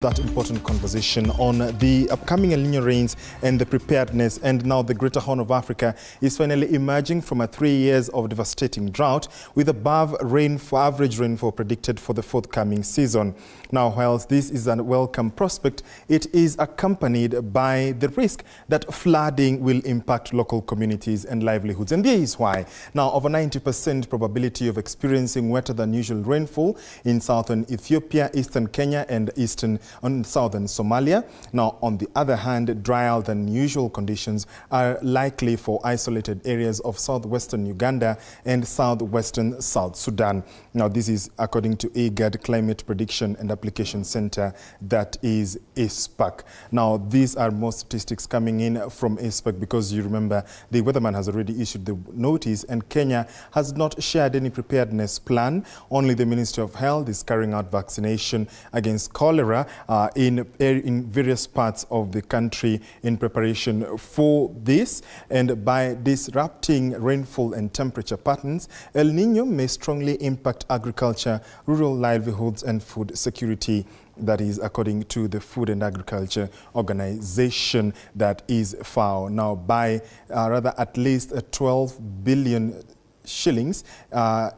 That important conversation on the upcoming El Niño rains and the preparedness, and now the Greater Horn of Africa is finally emerging from 3 years of devastating drought with above average rainfall predicted for the forthcoming season. Now, whilst this is a welcome prospect, it is accompanied by the risk that flooding will impact local communities and livelihoods. And there is why. Now, over 90% probability of experiencing wetter than usual rainfall in southern Ethiopia, eastern Kenya and on southern Somalia. Now, on the other hand, drier than usual conditions are likely for isolated areas of southwestern Uganda and southwestern South Sudan. Now, this is according to IGAD Climate Prediction and Application Center, that is ISPAC. Now, these are more statistics coming in from ISPAC because you remember the weatherman has already issued the notice and Kenya has not shared any preparedness plan. Only the Ministry of Health is carrying out vaccination against cholera in various parts of the country in preparation for this. And by disrupting rainfall and temperature patterns, El Niño may strongly impact agriculture, rural livelihoods and food security. That is according to the Food and Agriculture Organization, that is FAO. Now, by at least 12 billion shillings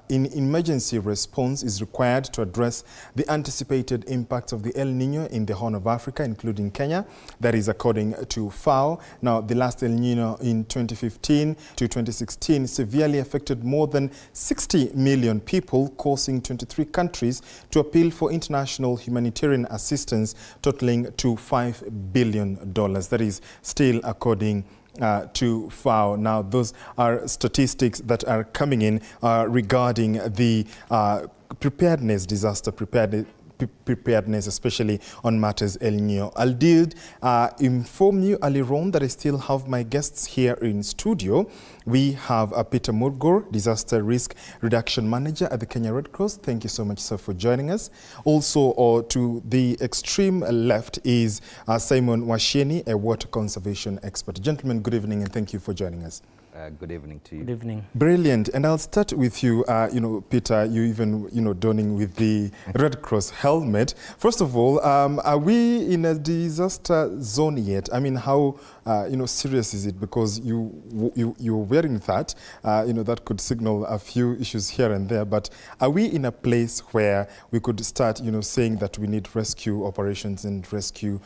in emergency response is required to address the anticipated impacts of the El Niño in the Horn of Africa, including Kenya. That is according to FAO. Now, the last El Niño in 2015 to 2016 severely affected more than 60 million people, causing 23 countries to appeal for international humanitarian assistance totaling to $5 billion. That is still according to FAO. Now, those are statistics that are coming in regarding the preparedness, disaster preparedness, especially on matters El Niño. I did inform you earlier on that I still have my guests here in studio. We have Peter Murgor, Disaster Risk Reduction Manager at the Kenya Red Cross. Thank you so much, sir, for joining us. Also, to the extreme left is Simon Washieni, a water conservation expert. Gentlemen, good evening and thank you for joining us. Good evening to you. Good evening. Brilliant. And I'll start with you, Peter, you even, donning with the Red Cross helmet. First of all, are we in a disaster zone yet? I mean, how, serious is it? Because you're wearing that, that could signal a few issues here and there. But are we in a place where we could start, saying that we need rescue operations and rescue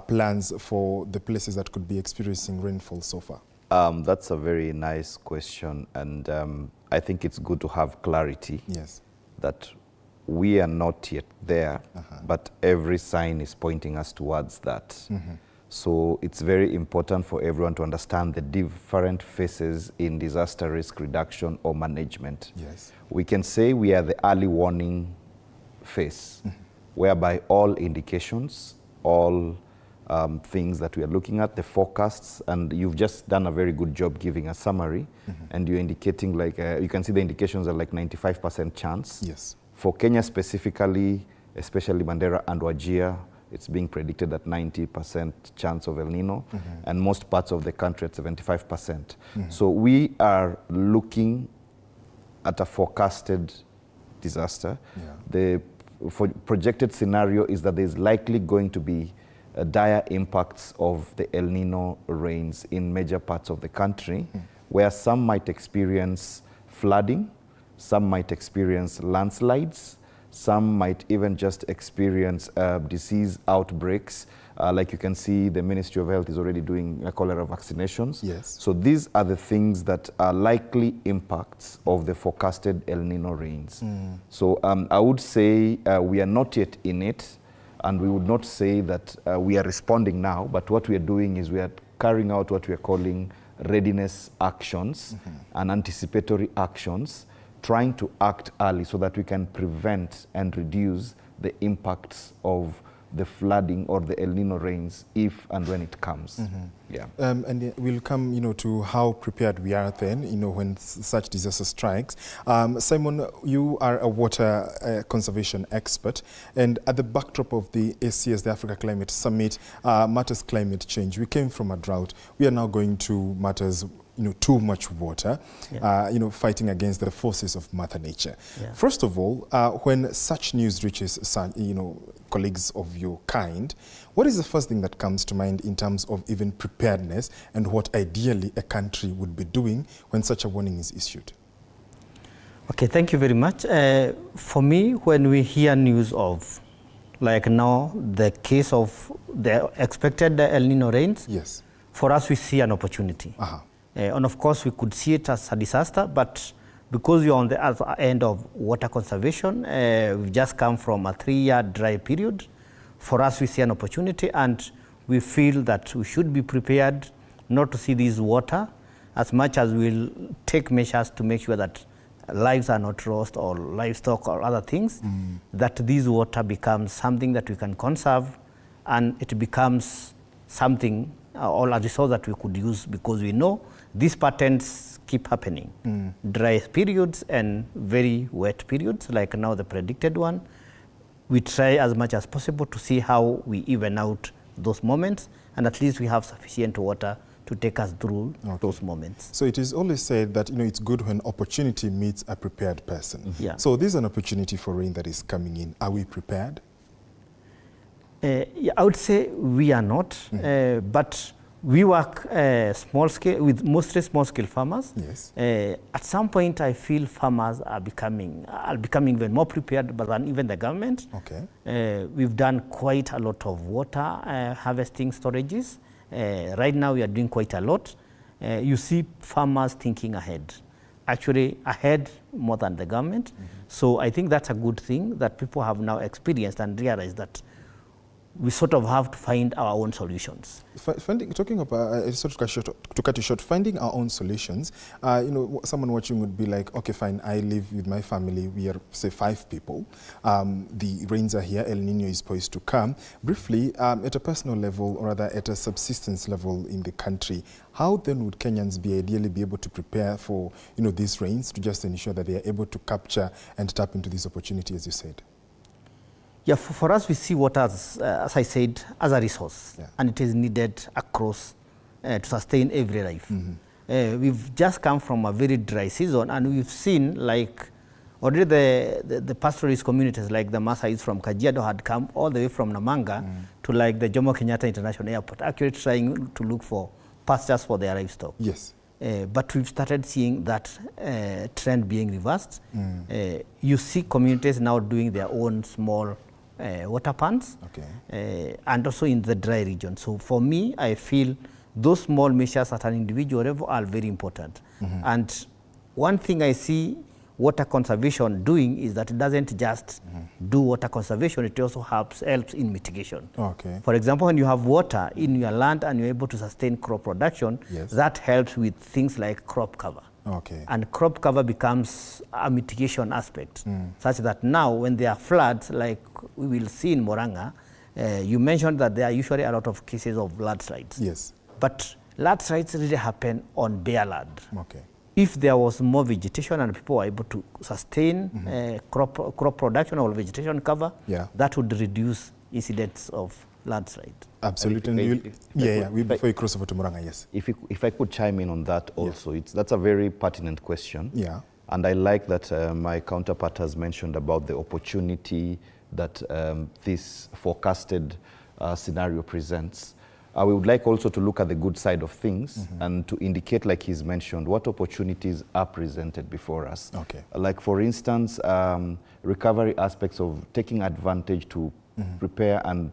plans for the places that could be experiencing rainfall so far? That's a very nice question, and I think it's good to have clarity. Yes. That we are not yet there, but every sign is pointing us towards that. So it's very important for everyone to understand the different phases in disaster risk reduction or management. Yes. We can say we are the early warning phase, whereby all indications, all things that we are looking at, the forecasts, and you've just done a very good job giving a summary, and you're indicating like, you can see the indications are like 95% chance. Yes. For Kenya specifically, especially Mandera and Wajir, it's being predicted at 90% chance of El Niño, and most parts of the country at 75%. So we are looking at a forecasted disaster. The projected scenario is that there's likely going to be dire impacts of the El Niño rains in major parts of the country, where some might experience flooding, some might experience landslides, some might even just experience disease outbreaks. Like you can see, the Ministry of Health is already doing cholera vaccinations. Yes. So these are the things that are likely impacts of the forecasted El Niño rains. So I would say we are not yet in it, and we would not say that we are responding now, but what we are doing is we are carrying out what we are calling readiness actions and anticipatory actions, trying to act early so that we can prevent and reduce the impacts of the flooding or the El Niño rains if and when it comes. Yeah. And we'll come, to how prepared we are then, when such disaster strikes. Simon, you are a water conservation expert, and at the backdrop of the ACS, the Africa Climate Summit, matters climate change. We came from a drought. We are now going to matters too much water, Yeah. fighting against the forces of Mother Nature. Yeah. First of all, when such news reaches, colleagues of your kind, what is the first thing that comes to mind in terms of even preparedness and what ideally a country would be doing when such a warning is issued? Okay, thank you very much. For me, when we hear news of, like now, the case of the expected El Nino rains, Yes. for us we see an opportunity. Uh-huh. And of course, we could see it as a disaster, but because we are on the other end of water conservation, we've just come from a 3-year dry period. For us, we see an opportunity, and we feel that we should be prepared not to see this water as much as we'll take measures to make sure that lives are not lost or livestock or other things, that this water becomes something that we can conserve, and it becomes something or a resource that we could use, because we know these patterns keep happening. Dry periods and very wet periods, like now the predicted one. We try as much as possible to see how we even out those moments, and at least we have sufficient water to take us through those moments. So it is always said that it's good when opportunity meets a prepared person. Yeah. So this is an opportunity for rain that is coming in. Are we prepared? Yeah, I would say we are not, but we work small scale with mostly small scale farmers. Yes. At some point, I feel farmers are becoming even more prepared than even the government. Okay. We've done quite a lot of water harvesting storages. Right now, we are doing quite a lot. You see farmers thinking ahead, actually ahead more than the government. So I think that's a good thing that people have now experienced and realized that we sort of have to find our own solutions. Talking about, to cut you short, finding our own solutions, someone watching would be like, okay, fine, I live with my family, we are, say, 5 people. The rains are here, El Nino is poised to come. Briefly, at a personal level, or rather at a subsistence level in the country, how then would Kenyans ideally be able to prepare for, these rains to just ensure that they are able to capture and tap into this opportunity, as you said? Yeah, for us, we see water, as I said, as a resource, and it is needed across to sustain every life. We've just come from a very dry season, and we've seen, like, already the pastoralist communities, like the Maasais from Kajiado, had come all the way from Namanga to, like, the Jomo Kenyatta International Airport, actually trying to look for pastures for their livestock. Yes. But we've started seeing that trend being reversed. You see communities now doing their own small water ponds, and also in the dry region. So for me, I feel those small measures at an individual level are very important. And one thing I see water conservation doing is that it doesn't just do water conservation, it also helps in mitigation. Okay. For example, when you have water in your land and you're able to sustain crop production, that helps with things like crop cover. Okay. And crop cover becomes a mitigation aspect, such that now when there are floods, like we will see in Murang'a, you mentioned that there are usually a lot of cases of landslides. Yes. But landslides really happen on bare land. Okay. If there was more vegetation and people were able to sustain crop production or vegetation cover, that would reduce incidents of landslide. Absolutely. Before you cross over to Murang'a, yes. If I could chime in on that also, that's a very pertinent question. Yeah. And I like that my counterpart has mentioned about the opportunity that this forecasted scenario presents. We would like also to look at the good side of things and to indicate, like he's mentioned, what opportunities are presented before us. Okay. Like, for instance, recovery aspects of taking advantage to prepare and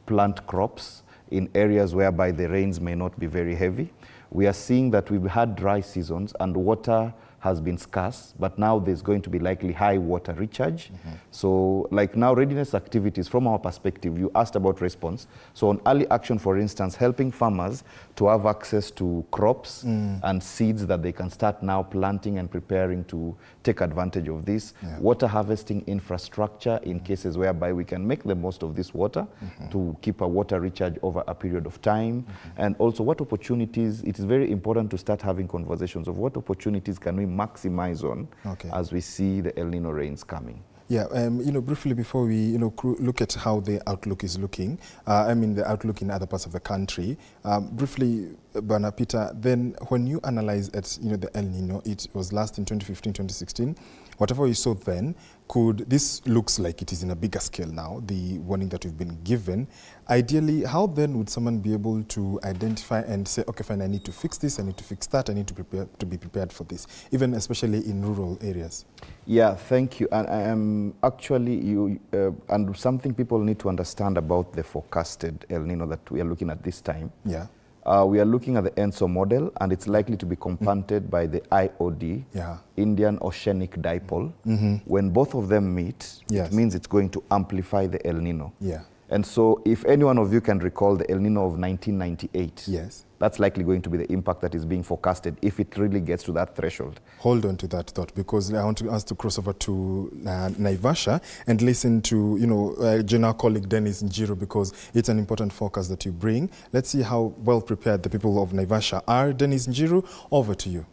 plant crops in areas whereby the rains may not be very heavy. We are seeing that we've had dry seasons and water has been scarce, but now there's going to be likely high water recharge. So, like now, readiness activities from our perspective, you asked about response. So on early action, for instance, helping farmers to have access to crops and seeds that they can start now planting and preparing to take advantage of this. Water harvesting infrastructure in cases whereby we can make the most of this water to keep a water recharge over a period of time. And also what opportunities, it is very important to start having conversations of what opportunities can we maximize on as we see the El Nino rains coming. Yeah, briefly before we, look at how the outlook is looking, the outlook in other parts of the country, briefly, Bwana Peter, then when you analyze at, the El Nino, it was last in 2015, 2016, whatever you saw then, this looks like it is in a bigger scale now, the warning that we've been given. Ideally, how then would someone be able to identify and say, okay, fine, I need to fix this, I need to fix that, I need to be prepared for this, even especially in rural areas? Yeah, thank you. And actually, and something people need to understand about the forecasted El Nino that we are looking at this time. Yeah. We are looking at the ENSO model, and it's likely to be compounded by the IOD, Indian Oceanic Dipole. When both of them meet, it means it's going to amplify the El Nino. Yeah. And so if any one of you can recall the El Nino of 1998, that's likely going to be the impact that is being forecasted if it really gets to that threshold. Hold on to that thought, because I want us to cross over to Naivasha and listen to, general colleague Dennis Njiru, because it's an important forecast that you bring. Let's see how well prepared the people of Naivasha are. Dennis Njiru, over to you.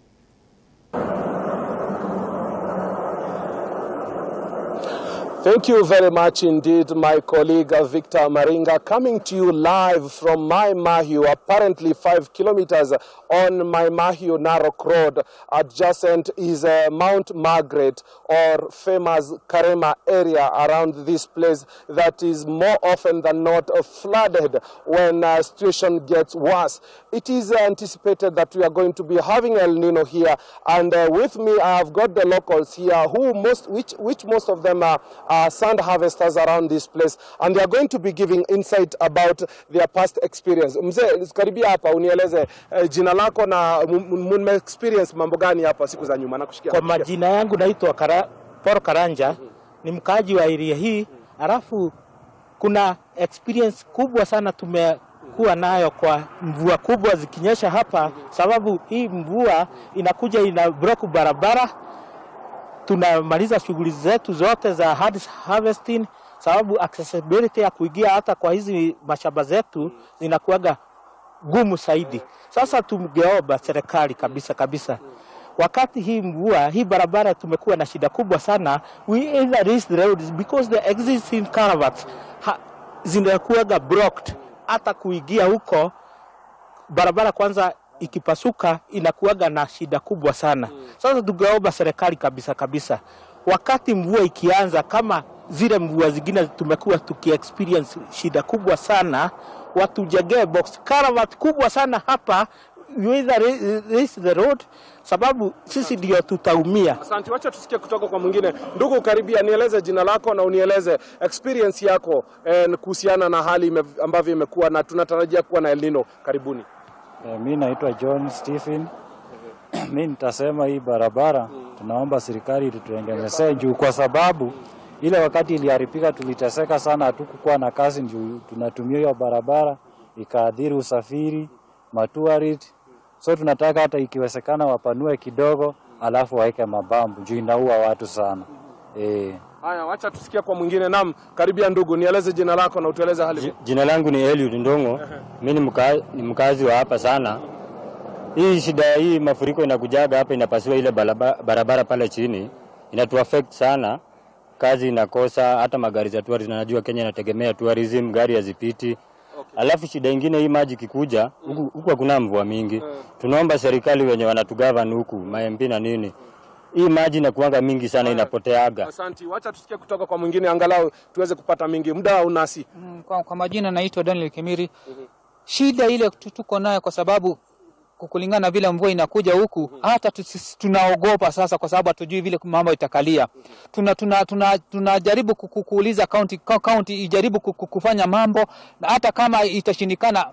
Thank you very much indeed, my colleague Victor Maringa, coming to you live from Mai Mahiu, apparently 5 kilometers on Mai Mahiu Narok Road. Adjacent is Mount Margaret, or famous Karema area around this place that is more often than not flooded when situation gets worse. It is anticipated that we are going to be having El Nino here, and with me I have got the locals here, which most of them are sand harvesters around this place, and they are going to be giving insight about their past experience. Mzee, karibia hapa unieleze jina lako na mume experience mambo gani hapa siku za nyuma. Nakushikia. Kwa majina yangu naitwa Paul Karanja, ni mkaaji wa area hii. Alafu kuna experience kubwa sana tumekuwa nayo kwa mvua kubwa zikinyesha hapa, sababu hii mvua inakuja ina block barabara. Tunamaliza shughuli zetu zote za harvesting, sababu accessibility ya kuingia hata kwa hizi mashamba zetu zinakuaga gumu zaidi. Sasa tungeomba serikali kabisa, wakati hii mvua, hii barabara tumekuwa na shida kubwa sana. We either raise the roads because the existing culverts zinakuaga blocked. Hata kuingia huko barabara kwanza ikipasuka inakuaga na shida kubwa sana. Sasa tungeomba serikali kabisa, wakati mvua ikianza, kama zile mvua zingine tumekuwa tukiexperience shida kubwa sana, watujengee box culvert kubwa sana hapa, either raise the road, sababu sisi ndio tutaumia. Asante, wacha tusikie kutoka kwa mwingine. Ndugu, karibia, nieleze jina lako na unieleze experience yako kuhusiana na hali ambavyo imekuwa na tunatarajia kuwa na El Nino karibuni. Mimi naitwa John Stephen. Mimi nitasema hii barabara tunaomba serikali itutengenezee juu, kwa sababu ile wakati iliharibika tuliteseka sana, hatukuwa na kazi juu tunatumia hiyo barabara, ikaadhiri usafiri, matuarit. So tunataka hata ikiwezekana wapanue kidogo, alafu waeke mabambu juu inaua watu sana. Haya, wacha tusikia kwa mwingine. Naam, karibia ndugu, nieleze jina lako na utueleze hali. Jina langu ni Eliud Ndongo. Mimi ni mkazi wa hapa sana. Hii shida hii mafuriko inakujaga hapa, inapasua ile barabara pale chini. Inatu affect sana. Kazi inakosa, hata magari za tourism, najua Kenya inategemea tourism, gari hazipiti. Alafu shida nyingine, hii maji kikuja, huku hakuna mvua mingi. Tunaomba serikali wenye wanatugovern huku, ma-MP na nini, hii maji inakuanga mingi sana, inapoteaga. Asante, wacha tusikie kutoka kwa mwingine angalau tuweze kupata mingi. Muda unasi. Kwa majina naitwa Daniel Kimiri. Shida ile tuko nayo kwa sababu kulingana na vile mvua inakuja huku, hata tunaogopa sasa, kwa sababu hatujui vile mambo itakalia. Tunajaribu kuuliza county ijaribu kufanya mambo, na hata kama itashindikana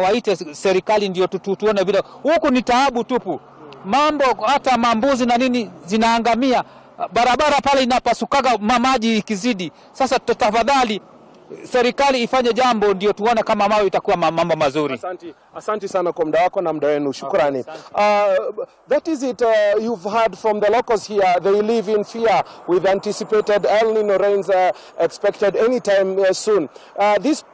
waite serikali ndio tuone vile. Huku ni taabu tupu. Mambo hata mambuzi na nini zinaangamia. Barabara pale inapasukaga maji ikizidi. Sasa tafadhali serikali ifanye jambo ndio tuone kama mambo itakuwa mambo mazuri. Asante sana kwa muda wako na muda wenu. Shukrani. That is it. You've heard from the locals here. They live in fear with anticipated El Nino rains expected anytime soon. This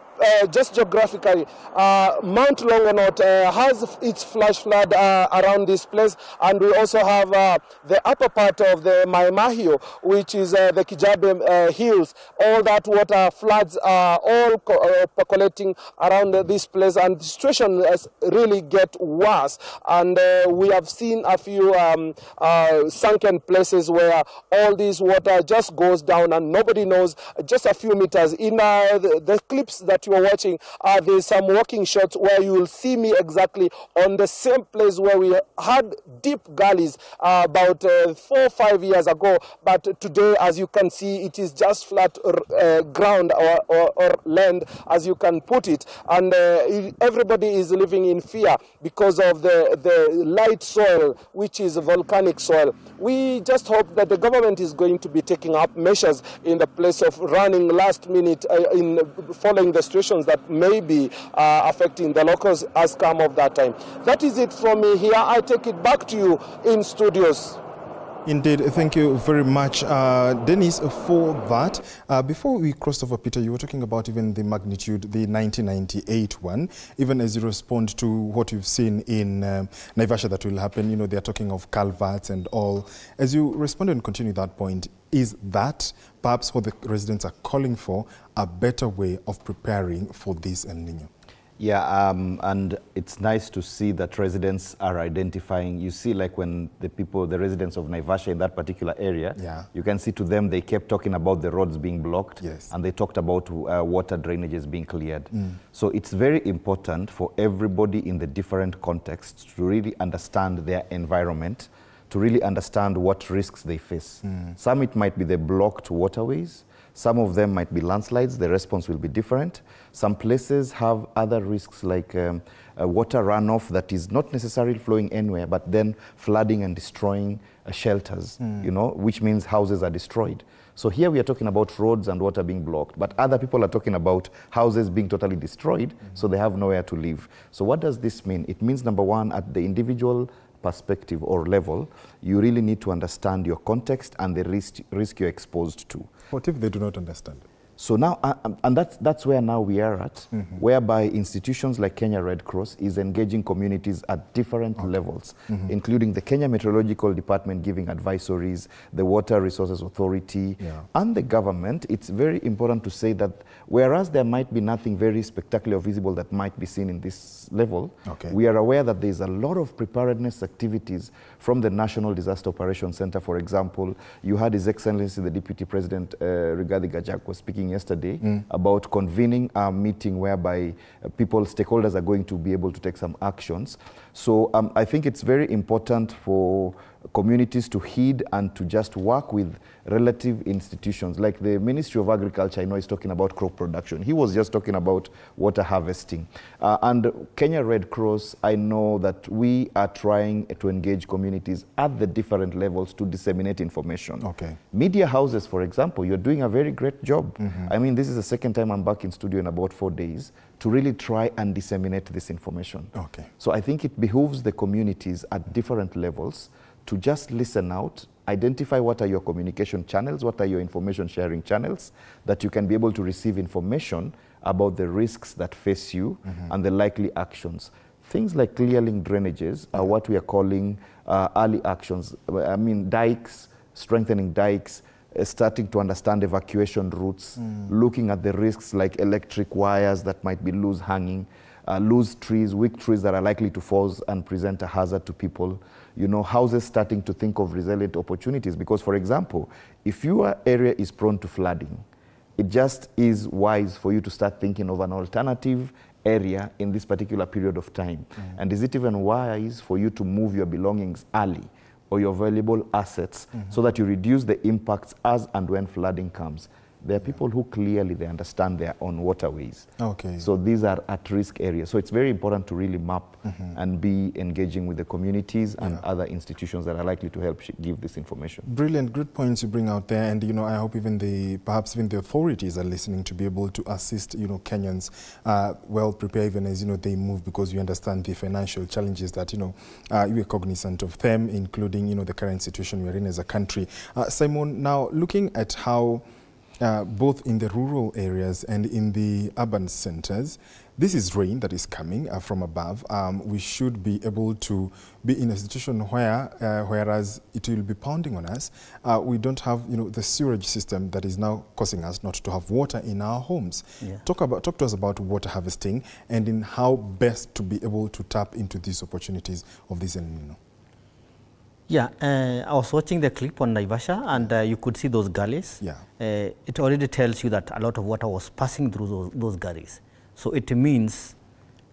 just geographically, Mount Longonot has its flash flood around this place, and we also have the upper part of the Mai Mahiu, which is the Kijabe Hills. All that water floods are all percolating around this place, and the situation has really get worse. And we have seen a few sunken places where all this water just goes down and nobody knows, just a few meters. In the clips that you are watching, there's some walking shots where you will see me exactly on the same place where we had deep gullies about 4 or 5 years ago. But today, as you can see, it is just flat ground or land, as you can put it. And everybody is living in fear because of the light soil, which is volcanic soil. We just hope that the government is going to be taking up measures in the place of running last minute in following the situations that may be affecting the locals as come of that time. That is it from me here. I take it back to you in studios. Indeed, thank you very much, Dennis, for that. Before we crossed over, Peter, you were talking about even the magnitude, the 1998 one, even as you respond to what you've seen in Naivasha that will happen. You know, they're talking of culverts and all. As you respond and continue that point, is that perhaps what the residents are calling for, a better way of preparing for this El Nino? Yeah, and it's nice to see that residents are identifying. You see, like when the residents of Naivasha in that particular area, you can see to them they kept talking about the roads being blocked, and they talked about water drainages being cleared. So it's very important for everybody in the different contexts to really understand their environment, to really understand what risks they face. Some it might be the blocked waterways. Some of them might be landslides. The response will be different. Some places have other risks like water runoff that is not necessarily flowing anywhere, but then flooding and destroying shelters, you know, which means houses are destroyed. So here we are talking about roads and water being blocked, but other people are talking about houses being totally destroyed, so they have nowhere to live. So what does this mean? It means, number one, at the individual perspective or level, you really need to understand your context and the risk you're exposed to. What if they do not understand? So now, and that's where now we are at, whereby institutions like Kenya Red Cross is engaging communities at different levels, including the Kenya Meteorological Department giving advisories, the Water Resources Authority, and the government. It's very important to say that whereas there might be nothing very spectacular or visible that might be seen in this level, we are aware that there's a lot of preparedness activities from the National Disaster Operations Center. For example, you had His Excellency the Deputy President Rigathi Gachagua speaking yesterday about convening a meeting whereby stakeholders are going to be able to take some actions. So I think it's very important for communities to heed and to just work with relative institutions. Like the Ministry of Agriculture, I know, is talking about crop production. He was just talking about water harvesting. And Kenya Red Cross, I know that we are trying to engage communities at the different levels to disseminate information. Media houses, for example, you're doing a very great job. I mean, this is the second time I'm back in studio in about 4 days to really try and disseminate this information. So I think it behooves the communities at different levels to just listen out, identify what are your communication channels, what are your information sharing channels, that you can be able to receive information about the risks that face you and the likely actions. Things like clearing drainages are what we are calling early actions. I mean, dikes, strengthening dikes, starting to understand evacuation routes, looking at the risks like electric wires that might be loose hanging, loose trees, weak trees that are likely to fall and present a hazard to people. You know, houses starting to think of resilient opportunities. Because, for example, if your area is prone to flooding, it just is wise for you to start thinking of an alternative area in this particular period of time. And is it even wise for you to move your belongings early or your valuable assets so that you reduce the impacts as and when flooding comes? There are people who clearly they understand their own waterways. So these are at-risk areas. So it's very important to really map and be engaging with the communities and other institutions that are likely to help give this information. Brilliant, good points you bring out there. And, you know, I hope even perhaps even the authorities are listening to be able to assist, you know, Kenyans well prepared even as, you know, they move, because we understand the financial challenges that, you know, we are cognizant of them, including, you know, the current situation we're in as a country. Simon, now looking at how both in the rural areas and in the urban centers. This is rain that is coming from above. We should be able to be in a situation where, whereas it will be pounding on us, we don't have, the sewerage system that is now causing us not to have water in our homes. Yeah. Talk to us about water harvesting and in how best to be able to tap into these opportunities of this El Nino. Yeah, I was watching the clip on Naivasha, and you could see those gullies. Yeah. It already tells you that a lot of water was passing through those gullies. So it means,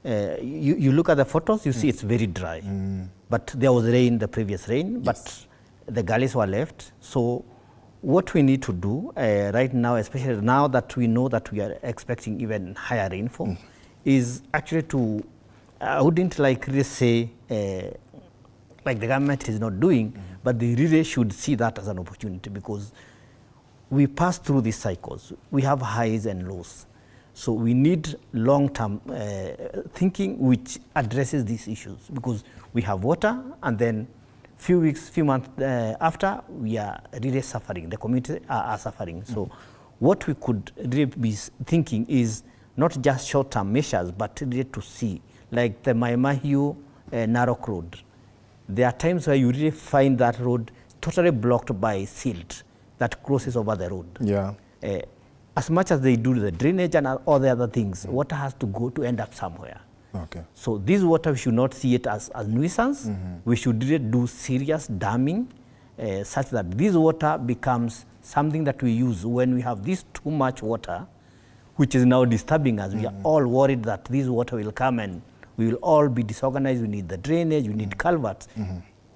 you look at the photos, you see it's very dry. But there was rain, the previous rain, but the gullies were left. So what we need to do right now, especially now that we know that we are expecting even higher rainfall, is actually to, I wouldn't like really say, like the government is not doing, but they really should see that as an opportunity, because we pass through these cycles. We have highs and lows. So we need long-term thinking which addresses these issues, because we have water, and then few weeks, few months after, we are really suffering. The community are suffering. So what we could really be thinking is not just short-term measures, but really to see, like the Mai Mahiu Narok Road. There are times where you really find that road totally blocked by silt that crosses over the road. Yeah. As much as they do the drainage and all the other things, water has to go to end up somewhere. Okay. So this water, we should not see it as nuisance. We should really do serious damming such that this water becomes something that we use when we have this too much water, which is now disturbing us. We are all worried that this water will come and we will all be disorganized. We need the drainage, we need culverts.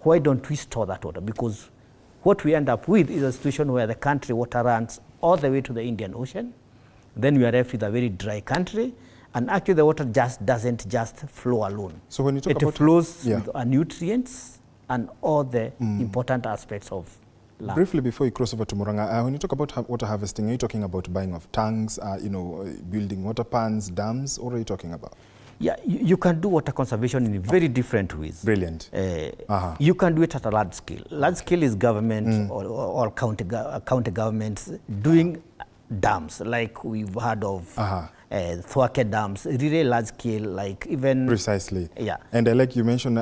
Why don't we store that water? Because what we end up with is a situation where the country water runs all the way to the Indian Ocean. Then we are left with a very dry country, and actually the water just doesn't just flow alone. So when you talk about it flows with nutrients and all the important aspects of land. Briefly before you cross over to Murang'a, when you talk about water harvesting, are you talking about buying of tanks, building water pans, dams, or are you talking about? Yeah, you can do water conservation in very different ways. Brilliant. You can do it at a large scale. Large scale is government or county governments doing dams, like we've heard of Thwake dams, really large scale, like even... Precisely. Yeah. And I like you mentioned,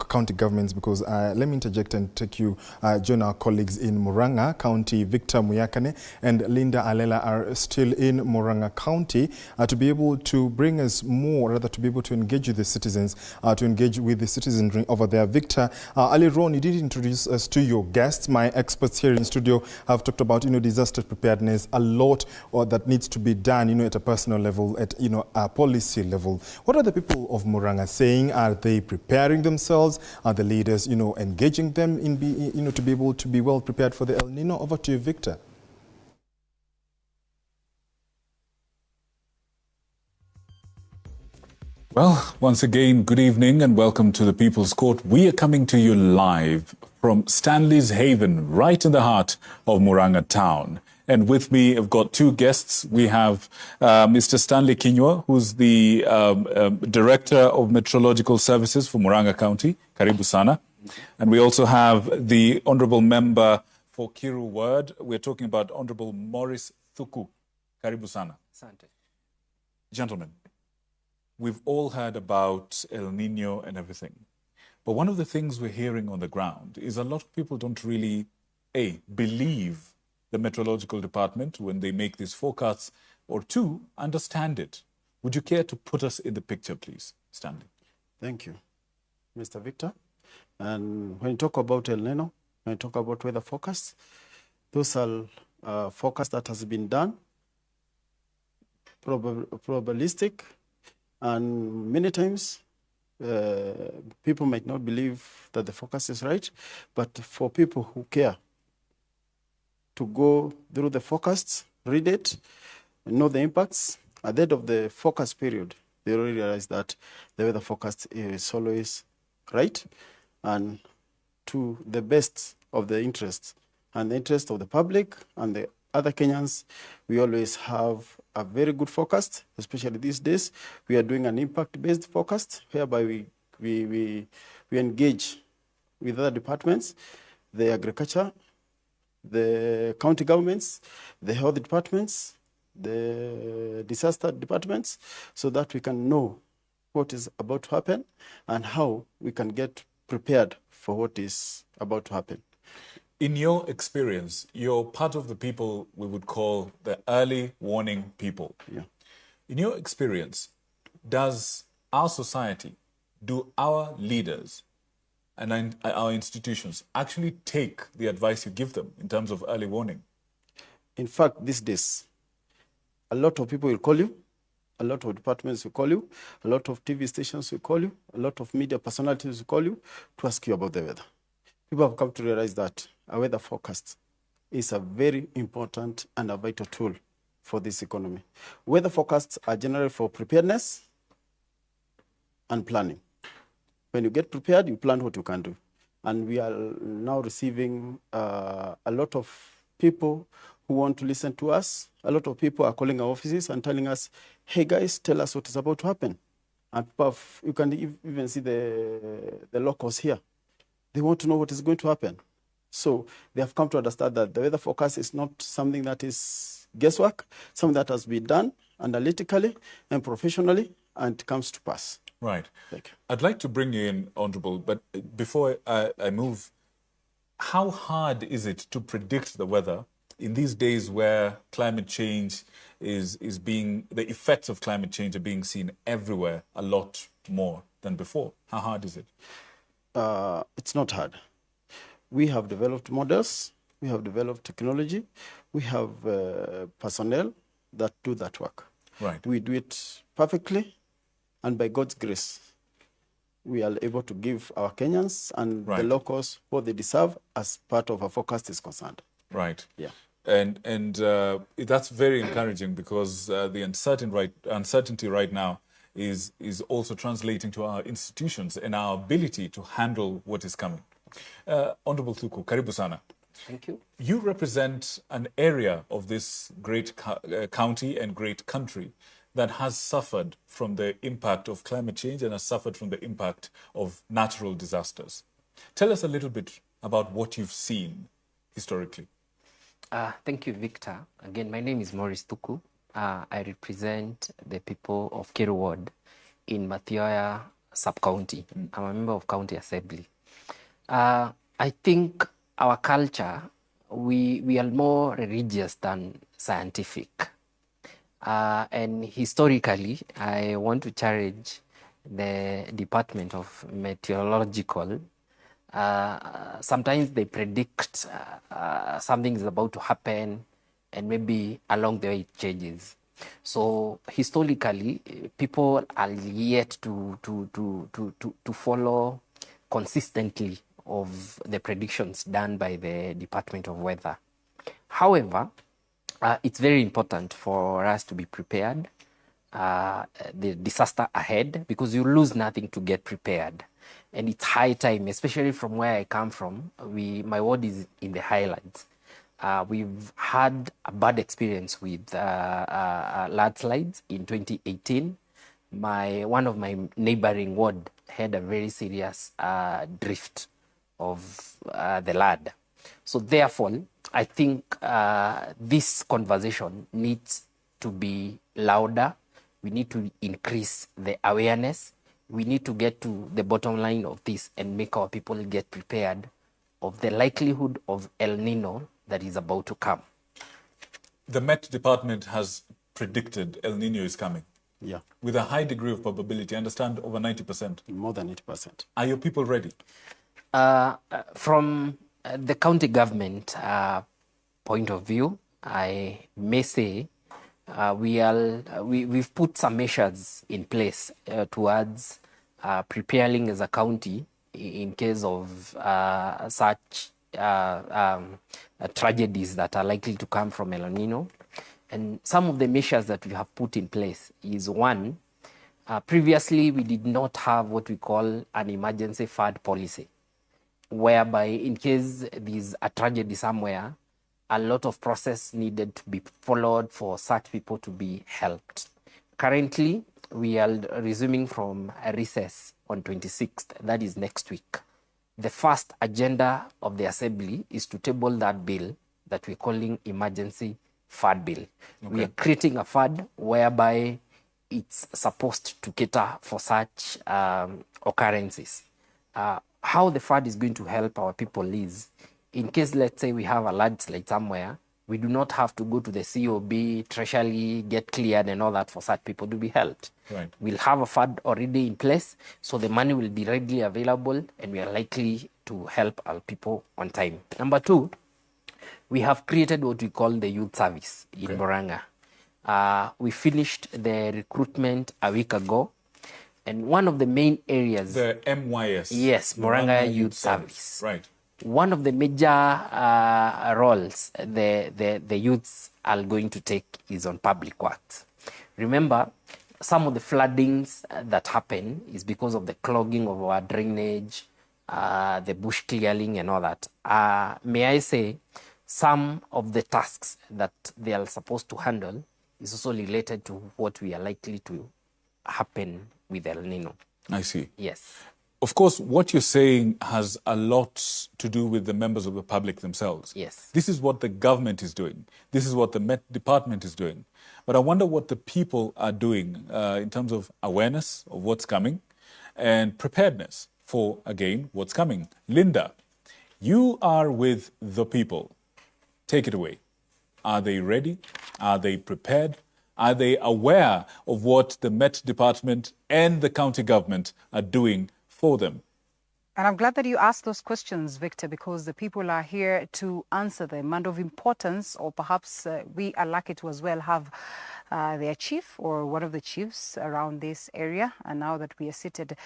county governments, because let me interject and take you, join our colleagues in Murang'a County. Victor Muyakane and Linda Alela are still in Murang'a County to be able to bring us more, rather to be able to engage with the citizens, to engage with the citizenry over there. Victor, earlier on, you did introduce us to your guests. My experts here in studio have talked about, disaster preparedness, a lot that needs to be done, at a personal level, at a policy level. What are the people of Murang'a saying? Are they preparing themselves? Are the leaders, engaging them in to be able to be well prepared for the El Nino? Over to you, Victor. Well, once again, good evening and welcome to the People's Court. We are coming to you live from Stanley's Haven, right in the heart of Murang'a town. And with me, I've got two guests. We have Mr. Stanley Kinyua, who's the Director of Meteorological Services for Murang'a County. Karibu sana. And we also have the Honorable Member for Kiru Ward. We're talking about Honorable Morris Thuku. Karibu sana. Asante. Gentlemen, we've all heard about El Nino and everything. But one of the things we're hearing on the ground is a lot of people don't really, believe the meteorological department when they make these forecasts, or two, understand it. Would you care to put us in the picture, please, Stanley? Thank you, Mr. Victor. And when you talk about El Nino, when you talk about weather forecasts, those are forecasts that has been done, probabilistic, and many times people might not believe that the forecast is right, but for people who care to go through the forecasts, read it, know the impacts, at the end of the forecast period, they realize that the weather forecast is always right and to the best of the interest and the interest of the public and the other Kenyans. We always have a very good forecast, especially these days. We are doing an impact-based forecast whereby we engage with other departments, the agriculture, the county governments, the health departments, the disaster departments, so that we can know what is about to happen and how we can get prepared for what is about to happen. In your experience, you're part of the people we would call the early warning people. Yeah. In your experience, does our society, do our leaders and our institutions actually take the advice you give them in terms of early warning? In fact, these days, a lot of people will call you, a lot of departments will call you, a lot of TV stations will call you, a lot of media personalities will call you to ask you about the weather. People have come to realize that a weather forecast is a very important and a vital tool for this economy. Weather forecasts are generally for preparedness and planning. When you get prepared, you plan what you can do. And we are now receiving a lot of people who want to listen to us. A lot of people are calling our offices and telling us, hey guys, tell us what is about to happen. And you can even see the locals here. They want to know what is going to happen. So they have come to understand that the weather forecast is not something that is guesswork, something that has been done analytically and professionally, and comes to pass. Right. Thank you. I'd like to bring you in, Honorable, but before I move, how hard is it to predict the weather in these days where climate change is being, the effects of climate change are being seen everywhere a lot more than before? How hard is it? It's not hard. We have developed models, we have developed technology, we have personnel that do that work. Right. We do it perfectly, and by God's grace, we are able to give our Kenyans and the locals what they deserve as part of our forecast is concerned. Right. Yeah. And that's very encouraging because the uncertainty right now is also translating to our institutions and our ability to handle what is coming. Honorable Thuku, karibu sana. Thank you. You represent an area of this great county and great country that has suffered from the impact of climate change and has suffered from the impact of natural disasters. Tell us a little bit about what you've seen historically. Thank you, Victor. Again, my name is Maurice Thuku. I represent the people of Kiru Ward in Mathioya sub-county. I'm a member of County Assembly. I think our culture, we are more religious than scientific. And historically, I want to challenge the Department of Meteorological. Sometimes they predict something is about to happen, and maybe along the way it changes. So historically, people are yet to follow consistently of the predictions done by the Department of Weather. However, it's very important for us to be prepared, the disaster ahead, because you lose nothing to get prepared. And it's high time, especially from where I come from. My ward is in the highlands. We've had a bad experience with landslides in 2018. One of my neighboring ward had a very serious drift of the land. So therefore, I think this conversation needs to be louder. We need to increase the awareness. We need to get to the bottom line of this and make our people get prepared of the likelihood of El Nino that is about to come. The Met Department has predicted El Nino is coming. Yeah. With a high degree of probability. I understand over 90%. More than 80%. Are your people ready? From the county government point of view, I may say we've put some measures in place towards preparing as a county in case of such tragedies that are likely to come from El Nino. And some of the measures that we have put in place is one, previously we did not have what we call an emergency fund policy, whereby in case there's a tragedy somewhere, a lot of process needed to be followed for such people to be helped. Currently, we are resuming from a recess on 26th, that is next week. The first agenda of the Assembly is to table that bill that we're calling Emergency Fund Bill. We are creating a fund whereby it's supposed to cater for such occurrences. How the fund is going to help our people is, in case, let's say, we have a landslide somewhere, we do not have to go to the COB, Treasury, get cleared and all that for such people to be helped. Right. We'll have a fund already in place, so the money will be readily available and we are likely to help our people on time. Number two, we have created what we call the youth service in Murang'a. We finished the recruitment a week ago, and one of the main areas... The MYS. Yes, Murang'a Youth Service. Right. One of the major roles the youths are going to take is on public works. Remember, some of the floodings that happen is because of the clogging of our drainage, the bush clearing and all that. May I say, some of the tasks that they are supposed to handle is also related to what we are likely to happen with El Nino. I see. Yes. Of course, what you're saying has a lot to do with the members of the public themselves. Yes. This is what the government is doing. This is what the Met Department is doing. But I wonder what the people are doing in terms of awareness of what's coming and preparedness for, again, what's coming. Linda, you are with the people. Take it away. Are they ready? Are they prepared? Are they aware of what the Met Department and the county government are doing for them? And I'm glad that you asked those questions, Victor, because the people are here to answer them, and of importance, or perhaps we are lucky to as well have their chief or one of the chiefs around this area. And now that we are seated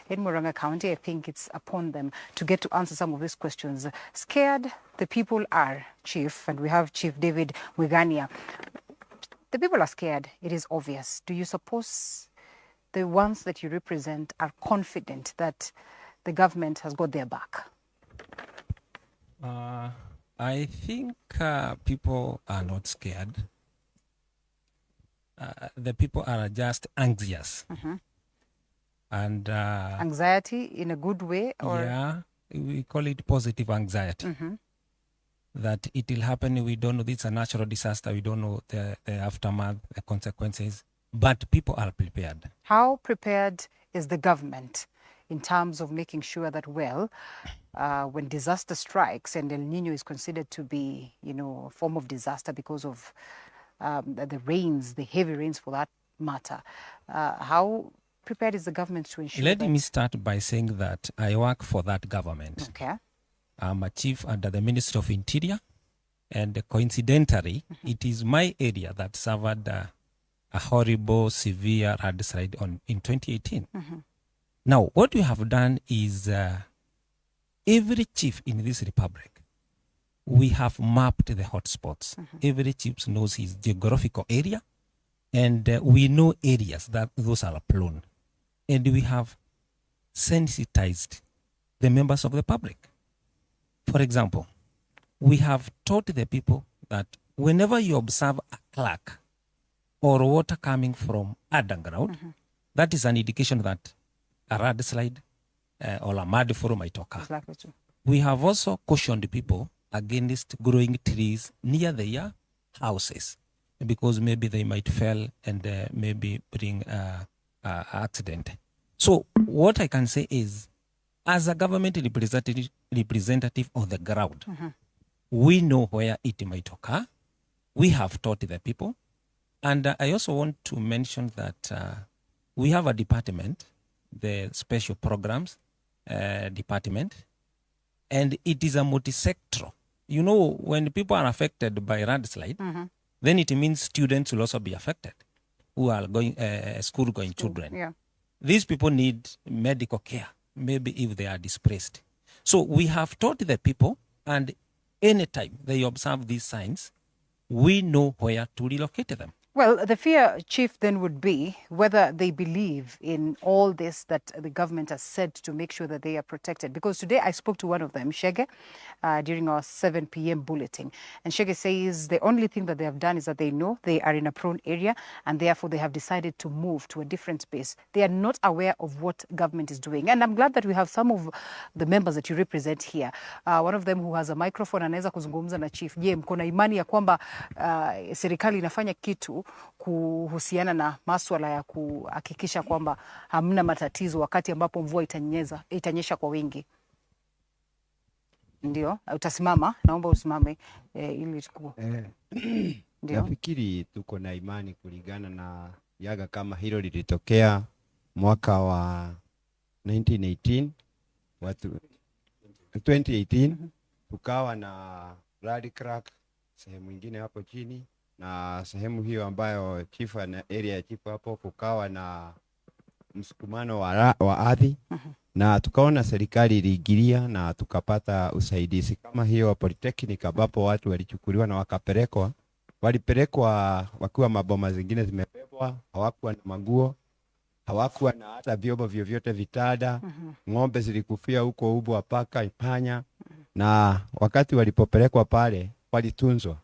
in Murang'a County, I think it's upon them to get to answer some of these questions. Scared the people are, Chief, and we have Chief David Wigania. The people are scared, it is obvious. Do you suppose the ones that you represent are confident that the government has got their back? I think people are not scared. The people are just anxious. And anxiety in a good way? Or? Yeah, we call it positive anxiety. That it will happen, we don't know, it's a natural disaster, we don't know the aftermath, the consequences, but people are prepared. How prepared is the government in terms of making sure that, well, when disaster strikes, and El Nino is considered to be, you know, a form of disaster because of the rains, the heavy rains for that matter, how prepared is the government to ensure Let that? me start by saying that I work for that government. Okay. I'm a chief under the Ministry of Interior, and coincidentally, it is my area that suffered a horrible, severe landslide in 2018. Now, what we have done is every chief in this republic, we have mapped the hotspots. Every chief knows his geographical area, and we know areas that those are prone. And we have sensitized the members of the public. For example, we have taught the people that whenever you observe a crack or water coming from underground, that is an indication that a landslide or a mud flow might occur. We have also cautioned people against growing trees near their houses because maybe they might fall and maybe bring an accident. So what I can say is, as a government representative on the ground, we know where it might occur. We have taught the people. And I also want to mention that we have a department, the Special Programs Department, and it is a multi-sectoral. You know, when people are affected by landslide, then it means students will also be affected who are going school-going children. Yeah. These people need medical care, maybe if they are displaced. So we have taught the people, and anytime they observe these signs, we know where to relocate them. Well, the fear, Chief, then would be whether they believe in all this that the government has said to make sure that they are protected. Because today I spoke to one of them, Shege, during our 7 p.m. bulletin. And Shege says the only thing that they have done is that they know they are in a prone area and therefore they have decided to move to a different space. They are not aware of what government is doing. And I'm glad that we have some of the members that you represent here. One of them who has a microphone anaweza kuzungumza na Chief. Je, mko na imani ya kwamba serikali inafanya kitu kuhusiana na masuala ya kuhakikisha kwamba hamna matatizo wakati ambapo mvua itanyesha kwa wingi? Ndio, utasimama, naomba usimame ili tuku. Ndio. Nafikiri tuko na imani kulingana na yaga kama hilo lilitokea mwaka wa 2018 tukawa na blood crack sehemu nyingine hapo chini, na sehemu hiyo ambayo chief na area ya chief hapo kukawa na msukumano wa ardhi na tukaona serikali iliingilia na tukapata usaidizi kama hiyo wa polytechnic, ambapo watu walichukuliwa na walipelekwa wakiwa maboma zingine zimebebwa, hawakuwa na manguo, hawakuwa na hata vyombo vyovyote vitada, ng'ombe zilikufia huko ubwa paka ipanya, na wakati walipopelekwa pale walitunzwa,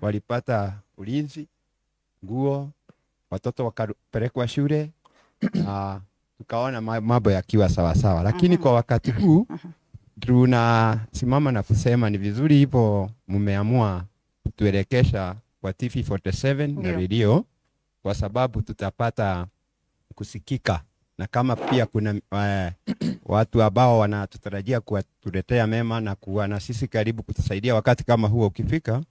walipata ulinzi, nguo, watoto wakapelekwa shule, tukaona mambo yakiwa sawa sawa. Lakini kwa wakati huu tunasimama na kusema ni vizuri hivyo mmeamua kutuelekesha kwa TV47 na radio, kwa sababu tutapata kusikika, na kama pia kuna watu ambao wanatutarajia kutuletea mema na kuwa na sisi karibu kutusaidia wakati kama huo ukifika,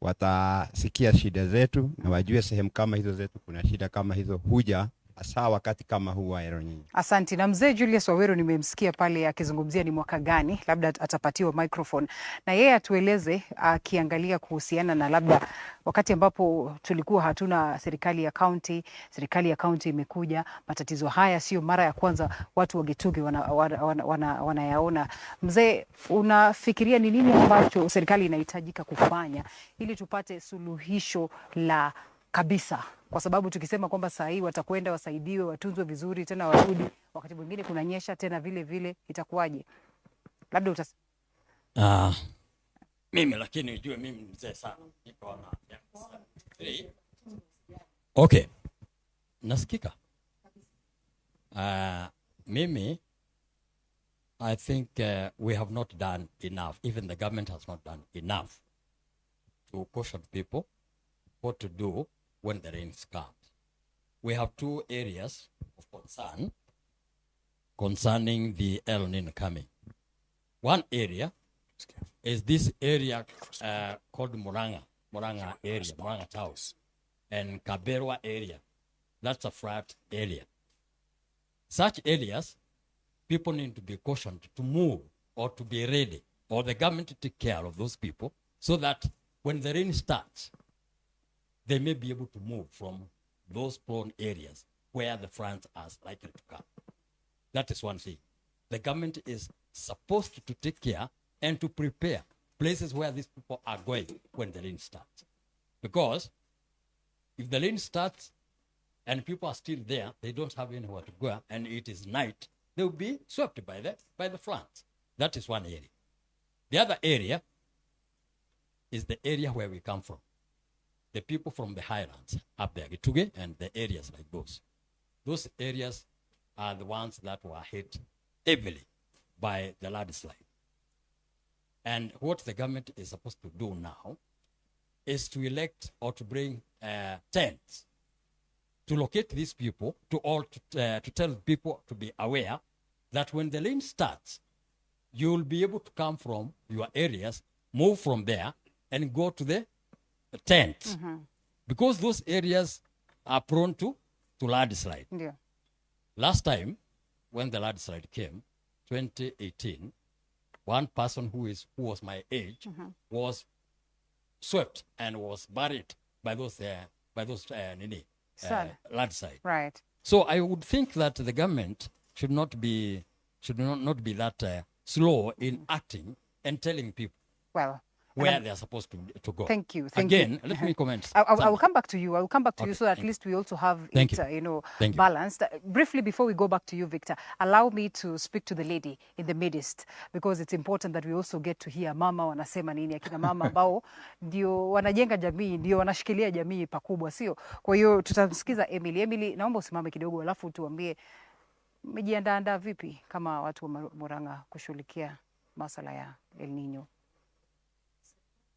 watasikia shida zetu na wajue sehemu kama hizo zetu kuna shida kama hizo huja hasa wakati kama huu wa El Nino. Asante. Na mzee Julius Waweru nimemsikia pale akizungumzia ni mwaka gani, labda atapatiwa microphone na yeye atueleze akiangalia kuhusiana na labda wakati ambapo tulikuwa hatuna serikali ya county imekuja, matatizo haya sio mara ya kwanza watu wa Gitugi wanayaona. Mzee, unafikiria ni nini ambacho serikali inahitajika kufanya ili tupate suluhisho la kabisa? Kwa sababu tukisema kwamba saa hii watakwenda wasaidiwe, watunzwe vizuri, tena warudi, wakati mwingine kunanyesha tena vile vile, itakuwaje? Labda mimi lakini ujue mimi mzee sana. Niko na okay. Nasikika? Mimi I think we have not done enough. Even the government has not done enough to caution people what to do when the rains come. We have two areas of concern concerning the El Nino coming. One area is this area called Muranga area, Muranga Town, and Kaberwa area. That's a flat area. Such areas, people need to be cautioned to move or to be ready, or the government to take care of those people so that when the rain starts, they may be able to move from those prone areas where the floods are likely to come. That is one thing. The government is supposed to take care and to prepare places where these people are going when the rain starts. Because if the rain starts and people are still there, they don't have anywhere to go, and it is night, they will be swept by the floods. That is one area. The other area is the area where we come from. The people from the highlands up there, Gituge and the areas like those. Those areas are the ones that were hit heavily by the landslide. And what the government is supposed to do now is to elect or to bring tents to locate these people, to tell people to be aware that when the rain starts, you will be able to come from your areas, move from there, and go to the tents, because those areas are prone to landslide. Yeah. Last time, when the landslide came, 2018, one person who was my age was swept and was buried by those landslide. Right. So I would think that the government should not be that slow in acting and telling people. Well, where they are supposed to go. Thank you. Again, let me comment. I will come back to you. I will come back to you so that at least we also have Thank it, you. balanced. Briefly, before we go back to you, Victor, allow me to speak to the lady in the midst, because it's important that we also get to hear mama wanasema nini, akina mama ambao ndio wanajenga jamii, ndio wanashikilia jamii pakubwa, sio? Kwa hiyo tutamsikiza Emily. Emily, naomba usimame kidogo alafu tuambie mmejiandaa vipi kama watu wa Murang'a kushughulikia masuala ya El Nino.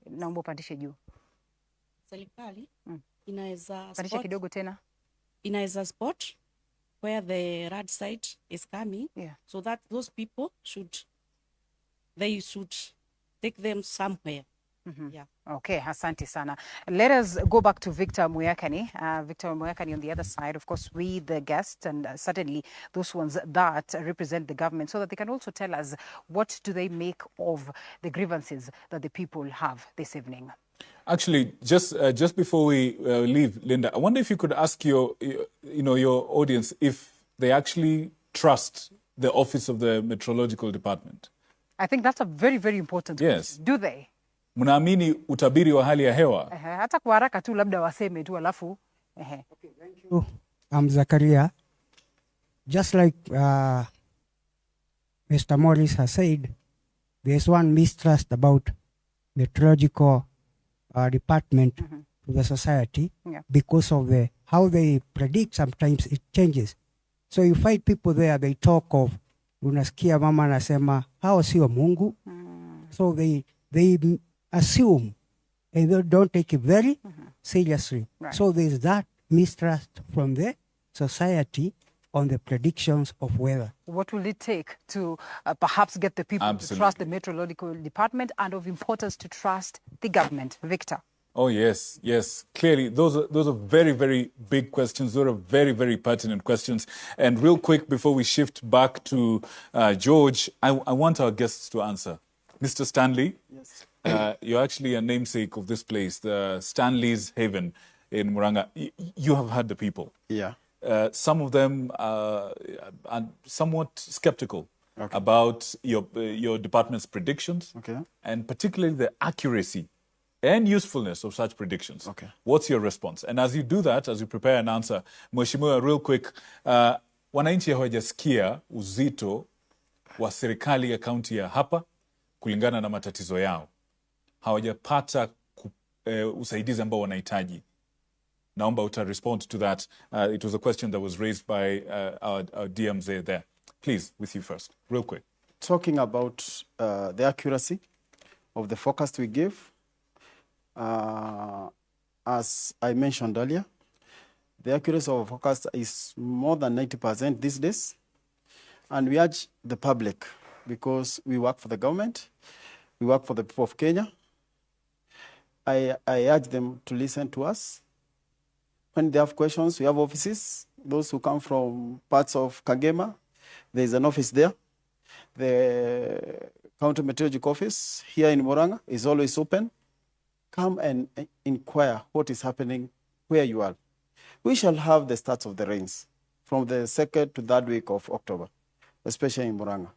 Naomba upandishe juu. Serikali inaweza pandisha kidogo tena. Inaweza spot where the red site is coming, so that those people should take them somewhere. Yeah. Okay, asante sana. Let us go back to Victor Muyakani. Victor Muyakani on the other side, of course, we the guests and certainly those ones that represent the government, so that they can also tell us what do they make of the grievances that the people have this evening. Actually, just before we leave, Linda, I wonder if you could ask your audience if they actually trust the office of the Meteorological Department. I think that's a very, very important question. Do they? Mnaamini utabiri wa hali ya hewa? Hata kwa haraka tu labda waseme tu alafu. Okay, thank you. I'm Zakaria. Just like Mr. Morris has said, there's one mistrust about meteorological department to the society because of how they predict. Sometimes it changes. So you find people there, they talk of, unasikia mama anasema, hao sio Mungu. So they assume and they don't take it very seriously. Right. So there's that mistrust from the society on the predictions of weather. What will it take to perhaps get the people to trust the Meteorological Department, and of importance to trust the government? Victor. Oh, yes. Clearly, those are very, very big questions. Those are very, very pertinent questions. And real quick, before we shift back to George, I want our guests to answer. Mr. Stanley, yes. You're actually a namesake of this place, the Stanley's Haven in Murang'a. You have heard the people. Yeah. Some of them are somewhat skeptical about your department's predictions, and particularly the accuracy and usefulness of such predictions. What's your response? And as you do that, as you prepare an answer, Mheshimiwa, real quick, wananchi hawajasikia uzito wa serikali ya kaunti ya hapa kulingana na matatizo yao. Hawajapata usaidizi ambao wanahitaji. Naomba uta respond to that. It was a question that was raised by our DMs there. Please, with you first, real quick. Talking about the accuracy of the forecast we give, as I mentioned earlier, the accuracy of our forecast is more than 90% these days. And we urge the public, because we work for the government, we work for the people of Kenya. I urge them to listen to us. When they have questions, we have offices. Those who come from parts of Kagema, there is an office there. The County Meteorological Office here in Murang'a is always open. Come and inquire what is happening where you are. We shall have the starts of the rains from the 2nd to 3rd week of October, especially in Murang'a.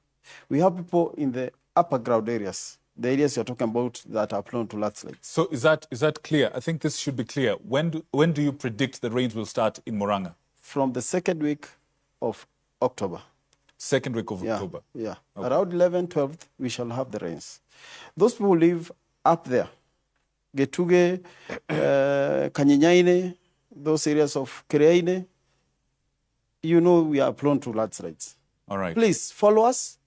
We have people in the upper ground areas, the areas you're talking about that are prone to landslides. So is that clear? I think this should be clear. When do you predict the rains will start in Murang'a? From the 2nd week of October. 2nd week of October? Yeah. Around 11th, 12th, we shall have the rains. Those people who live up there, Getuge, Kanyinyaine, those areas of Kereine, we are prone to landslides. All right. Please follow us.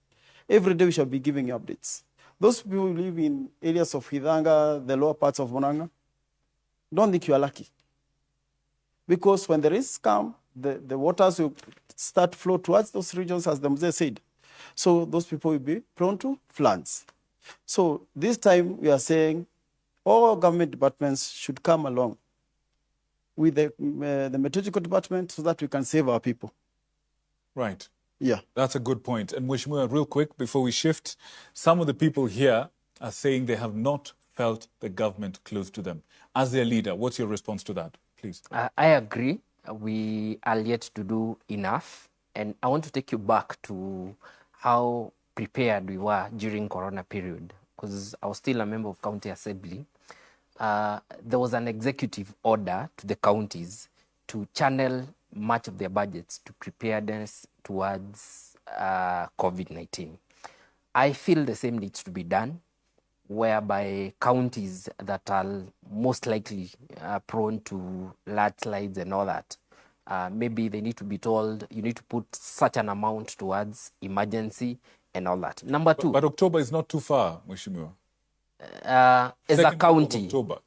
Every day we shall be giving you updates. Those people who live in areas of Hidanga, the lower parts of Murang'a, don't think you are lucky. Because when the rains come, the waters will start to flow towards those regions, as the Mzee said. So those people will be prone to floods. So this time we are saying all government departments should come along with the meteorological department so that we can save our people. Right. Yeah. That's a good point. And Mheshimiwa, real quick, before we shift, some of the people here are saying they have not felt the government close to them. As their leader, what's your response to that, please? I agree. We are yet to do enough. And I want to take you back to how prepared we were during Corona period. because I was still a member of County Assembly, there was an executive order to the counties to channel much of their budgets to preparedness towards COVID-19. I feel the same needs to be done, whereby counties that are most likely prone to landslides and all that, maybe they need to be told, you need to put such an amount towards emergency and all that. Number two. But October is not too far, Mheshimiwa. As a county. October.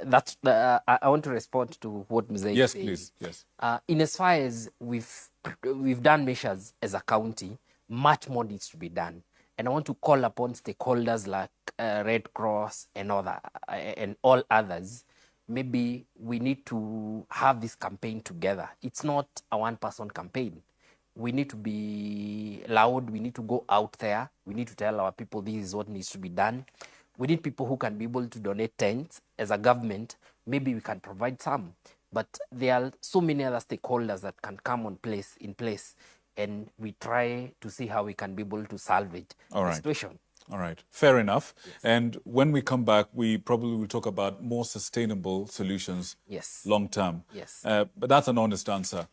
That's I want to respond to what Mzee Yes, said. please. Yes. In as far as we've done measures as a county, much more needs to be done. And I want to call upon stakeholders like Red Cross and all others. Maybe we need to have this campaign together. It's not a one-person campaign. We need to be loud. We need to go out there. We need to tell our people this is what needs to be done. We need people who can be able to donate tents. As a government, maybe we can provide some. But there are so many other stakeholders that can come in place, and we try to see how we can be able to salvage the situation. All right. Fair enough. Yes. And when we come back, we probably will talk about more sustainable solutions long term. Yes. But that's an honest answer.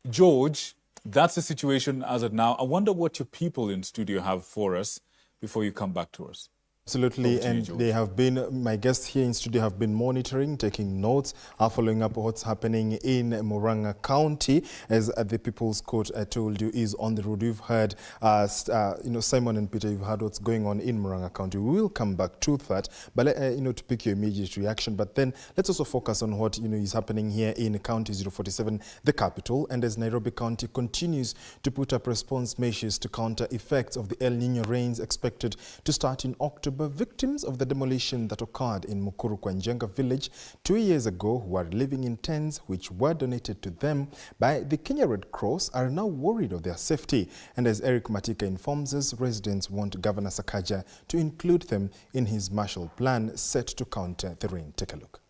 George, that's the situation as of now. I wonder what your people in studio have for us before you come back to us. Absolutely, and they have been, my guests here in studio have been monitoring, taking notes, following up what's happening in Murang'a County. As the People's Court, I told you, is on the road. We've heard, Simon and Peter, you've heard what's going on in Murang'a County. We will come back to that, but, to pick your immediate reaction. But then let's also focus on what, is happening here in County 047, the capital. And as Nairobi County continues to put up response measures to counter effects of the El Nino rains expected to start in October, victims of the demolition that occurred in Mukuru kwa Njenga village 2 years ago, who are living in tents which were donated to them by the Kenya Red Cross, are now worried of their safety. And as Eric Matika informs us, residents want Governor Sakaja to include them in his Marshall Plan set to counter the rain. Take a look.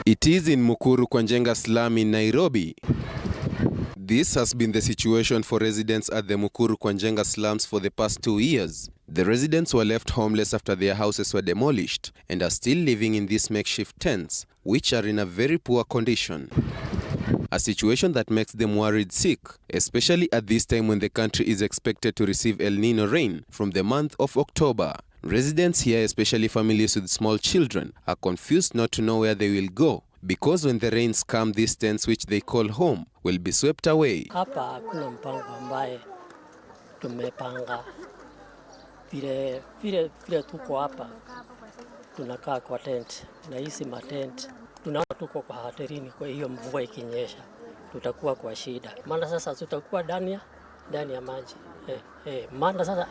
It is in Mukuru kwa Njenga slum in Nairobi. This has been the situation for residents at the Mukuru kwa Njenga slums for the past 2 years. The residents were left homeless after their houses were demolished and are still living in these makeshift tents, which are in a very poor condition. A situation that makes them worried sick, especially at this time when the country is expected to receive El Nino rain from the month of October. Residents here, especially families with small children, are confused not to know where they will go, because when the rains come, these tents, which they call home, will be swept away. Hapa hakuna mpango ambaye tumepanga. Vile tuko hapa tunakaa kwa tent na hizi matent, tunaona tuko kwa hatarini. Kwa hiyo mvua ikinyesha tutakuwa kwa shida, maana sasa tutakuwa ndani ya maji. Maana sasa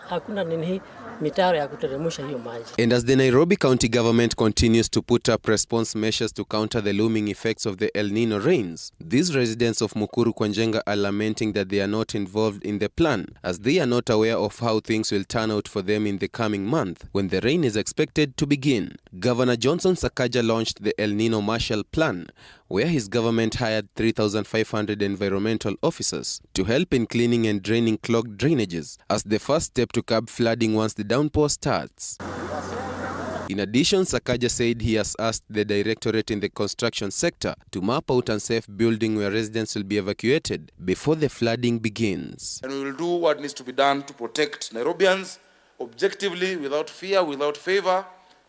hakuna nini mitaro ya kuteremsha hiyo maji. And as the Nairobi County government continues to put up response measures to counter the looming effects of the El Nino rains, these residents of Mukuru kwa Njenga are lamenting that they are not involved in the plan, as they are not aware of how things will turn out for them in the coming month when the rain is expected to begin. Governor Johnson Sakaja launched the El Nino Marshall Plan, where his government hired 3,500 environmental officers to help in cleaning and draining clogged drainages as the first step to curb flooding once the downpour starts. In addition, Sakaja said he has asked the directorate in the construction sector to map out unsafe building where residents will be evacuated before the flooding begins. And we will do what needs to be done to protect Nairobians objectively, without fear, without favor,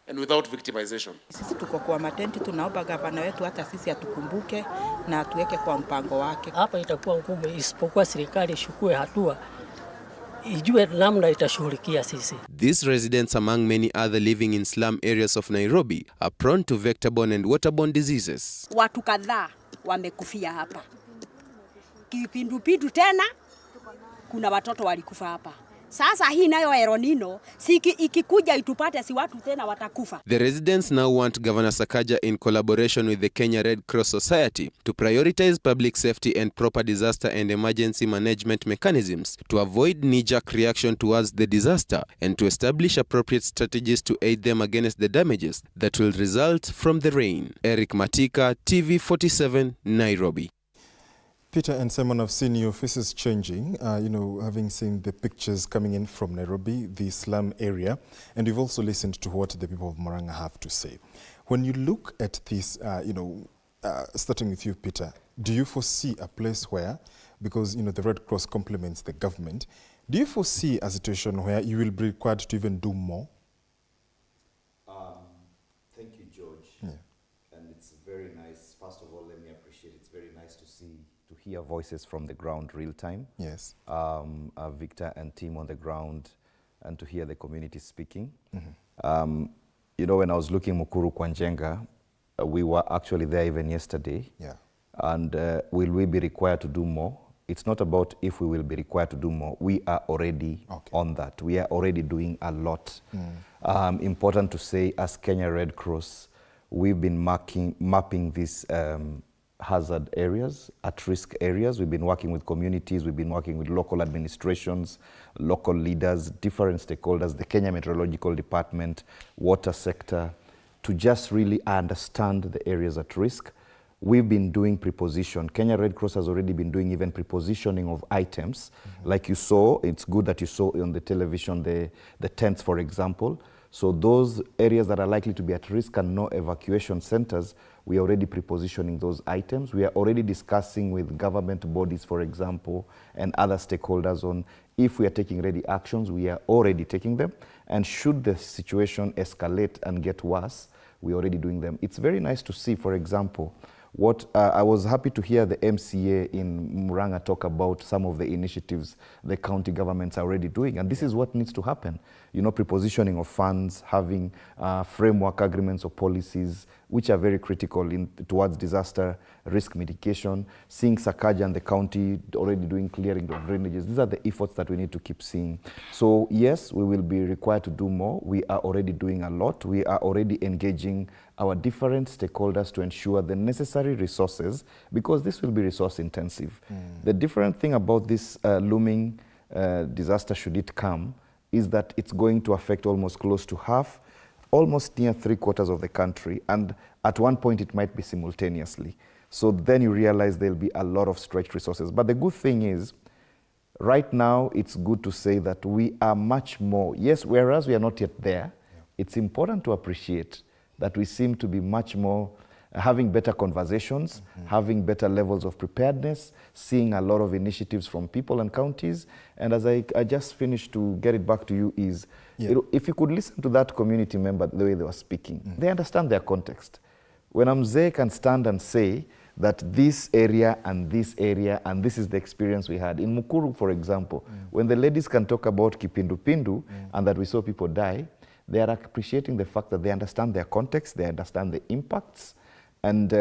and without victimization. Sisi tuko kwa matenti, tunaomba gavana wetu hata sisi atukumbuke na atuweke kwa mpango wake. Hapa itakuwa ngumu isipokuwa serikali ishukue hatua, ijue namna itashughulikia sisi. These residents, among many other living in slum areas of Nairobi, are prone to vector-borne and waterborne diseases. Watu kadhaa wamekufia hapa. Kipindupindu tena, kuna watoto walikufa hapa. Sasa hii nayo El Nino, ikikuja itupate, si watu tena watakufa. The residents now want Governor Sakaja, in collaboration with the Kenya Red Cross Society, to prioritize public safety and proper disaster and emergency management mechanisms to avoid knee-jerk reaction towards the disaster and to establish appropriate strategies to aid them against the damages that will result from the rain. Eric Matika, TV47, Nairobi. Peter and Simon, I've seen your faces changing, having seen the pictures coming in from Nairobi, the slum area, and you've also listened to what the people of Murang'a have to say. When you look at this, starting with you, Peter, do you foresee a place where, because the Red Cross complements the government, do you foresee a situation where you will be required to even do more? Thank you, George. Yeah. And it's very nice. First of all, let me appreciate it's very nice to hear voices from the ground real time. Yes. Victor and team on the ground, and to hear the community speaking. Mm-hmm. When I was looking Mukuru kwa Njenga, we were actually there even yesterday. Yeah. And will we be required to do more? It's not about if we will be required to do more. We are already on that. We are already doing a lot. Important to say, as Kenya Red Cross, we've been mapping these hazard areas, at-risk areas. We've been working with communities. We've been working with local administrations, local leaders, different stakeholders, the Kenya Meteorological Department, water sector, to just really understand the areas at risk. We've been doing preposition. Kenya Red Cross has already been doing even prepositioning of items. Like you saw, it's good that you saw on the television the tents, for example. So those areas that are likely to be at risk and no evacuation centers, we are already prepositioning those items. We are already discussing with government bodies, for example, and other stakeholders on if we are taking ready actions. We are already taking them. And should the situation escalate and get worse, we're already doing them. It's very nice to see, for example, what I was happy to hear the MCA in Murang'a talk about some of the initiatives the county governments are already doing. And this is what needs to happen. Prepositioning of funds, having framework agreements or policies, which are very critical towards disaster risk mitigation. Seeing Sakaja and the county already doing clearing of drainages. These are the efforts that we need to keep seeing. So yes, we will be required to do more. We are already doing a lot. We are already engaging our different stakeholders to ensure the necessary resources, because this will be resource intensive. The different thing about this looming disaster, should it come, is that it's going to affect almost close to half, almost near 3/4 of the country, and at one point it might be simultaneously. So then you realize there'll be a lot of stretched resources. But the good thing is, right now it's good to say that we are much more, yes, whereas we are not yet there, it's important to appreciate that we seem to be much more having better conversations, having better levels of preparedness, seeing a lot of initiatives from people and counties. And as I just finished, to get it back to you, is if you could listen to that community member, the way they were speaking, they understand their context. When a mzee can stand and say that this area and this area, and this is the experience we had. In Mukuru, for example, when the ladies can talk about kipindupindu and that we saw people die, they are appreciating the fact that they understand their context, they understand the impacts. And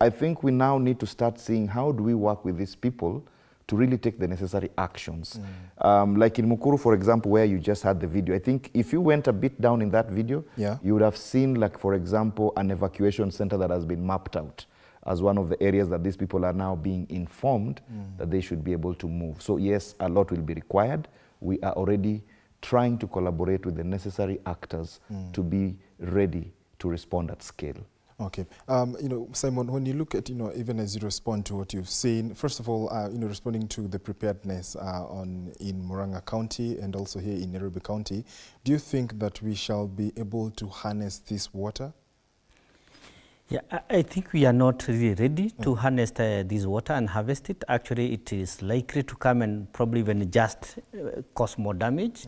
I think we now need to start seeing how do we work with these people to really take the necessary actions. Like in Mukuru, for example, where you just had the video, I think if you went a bit down in that video, you would have seen, like, for example, an evacuation center that has been mapped out as one of the areas that these people are now being informed that they should be able to move. So yes, a lot will be required. We are already trying to collaborate with the necessary actors to be ready to respond at scale. Okay. Simon, when you look at, even as you respond to what you've seen, first of all, responding to the preparedness in Murang'a County and also here in Nairobi County, do you think that we shall be able to harness this water? Yeah, I think we are not really ready to harness this water and harvest it. Actually, it is likely to come and probably even just cause more damage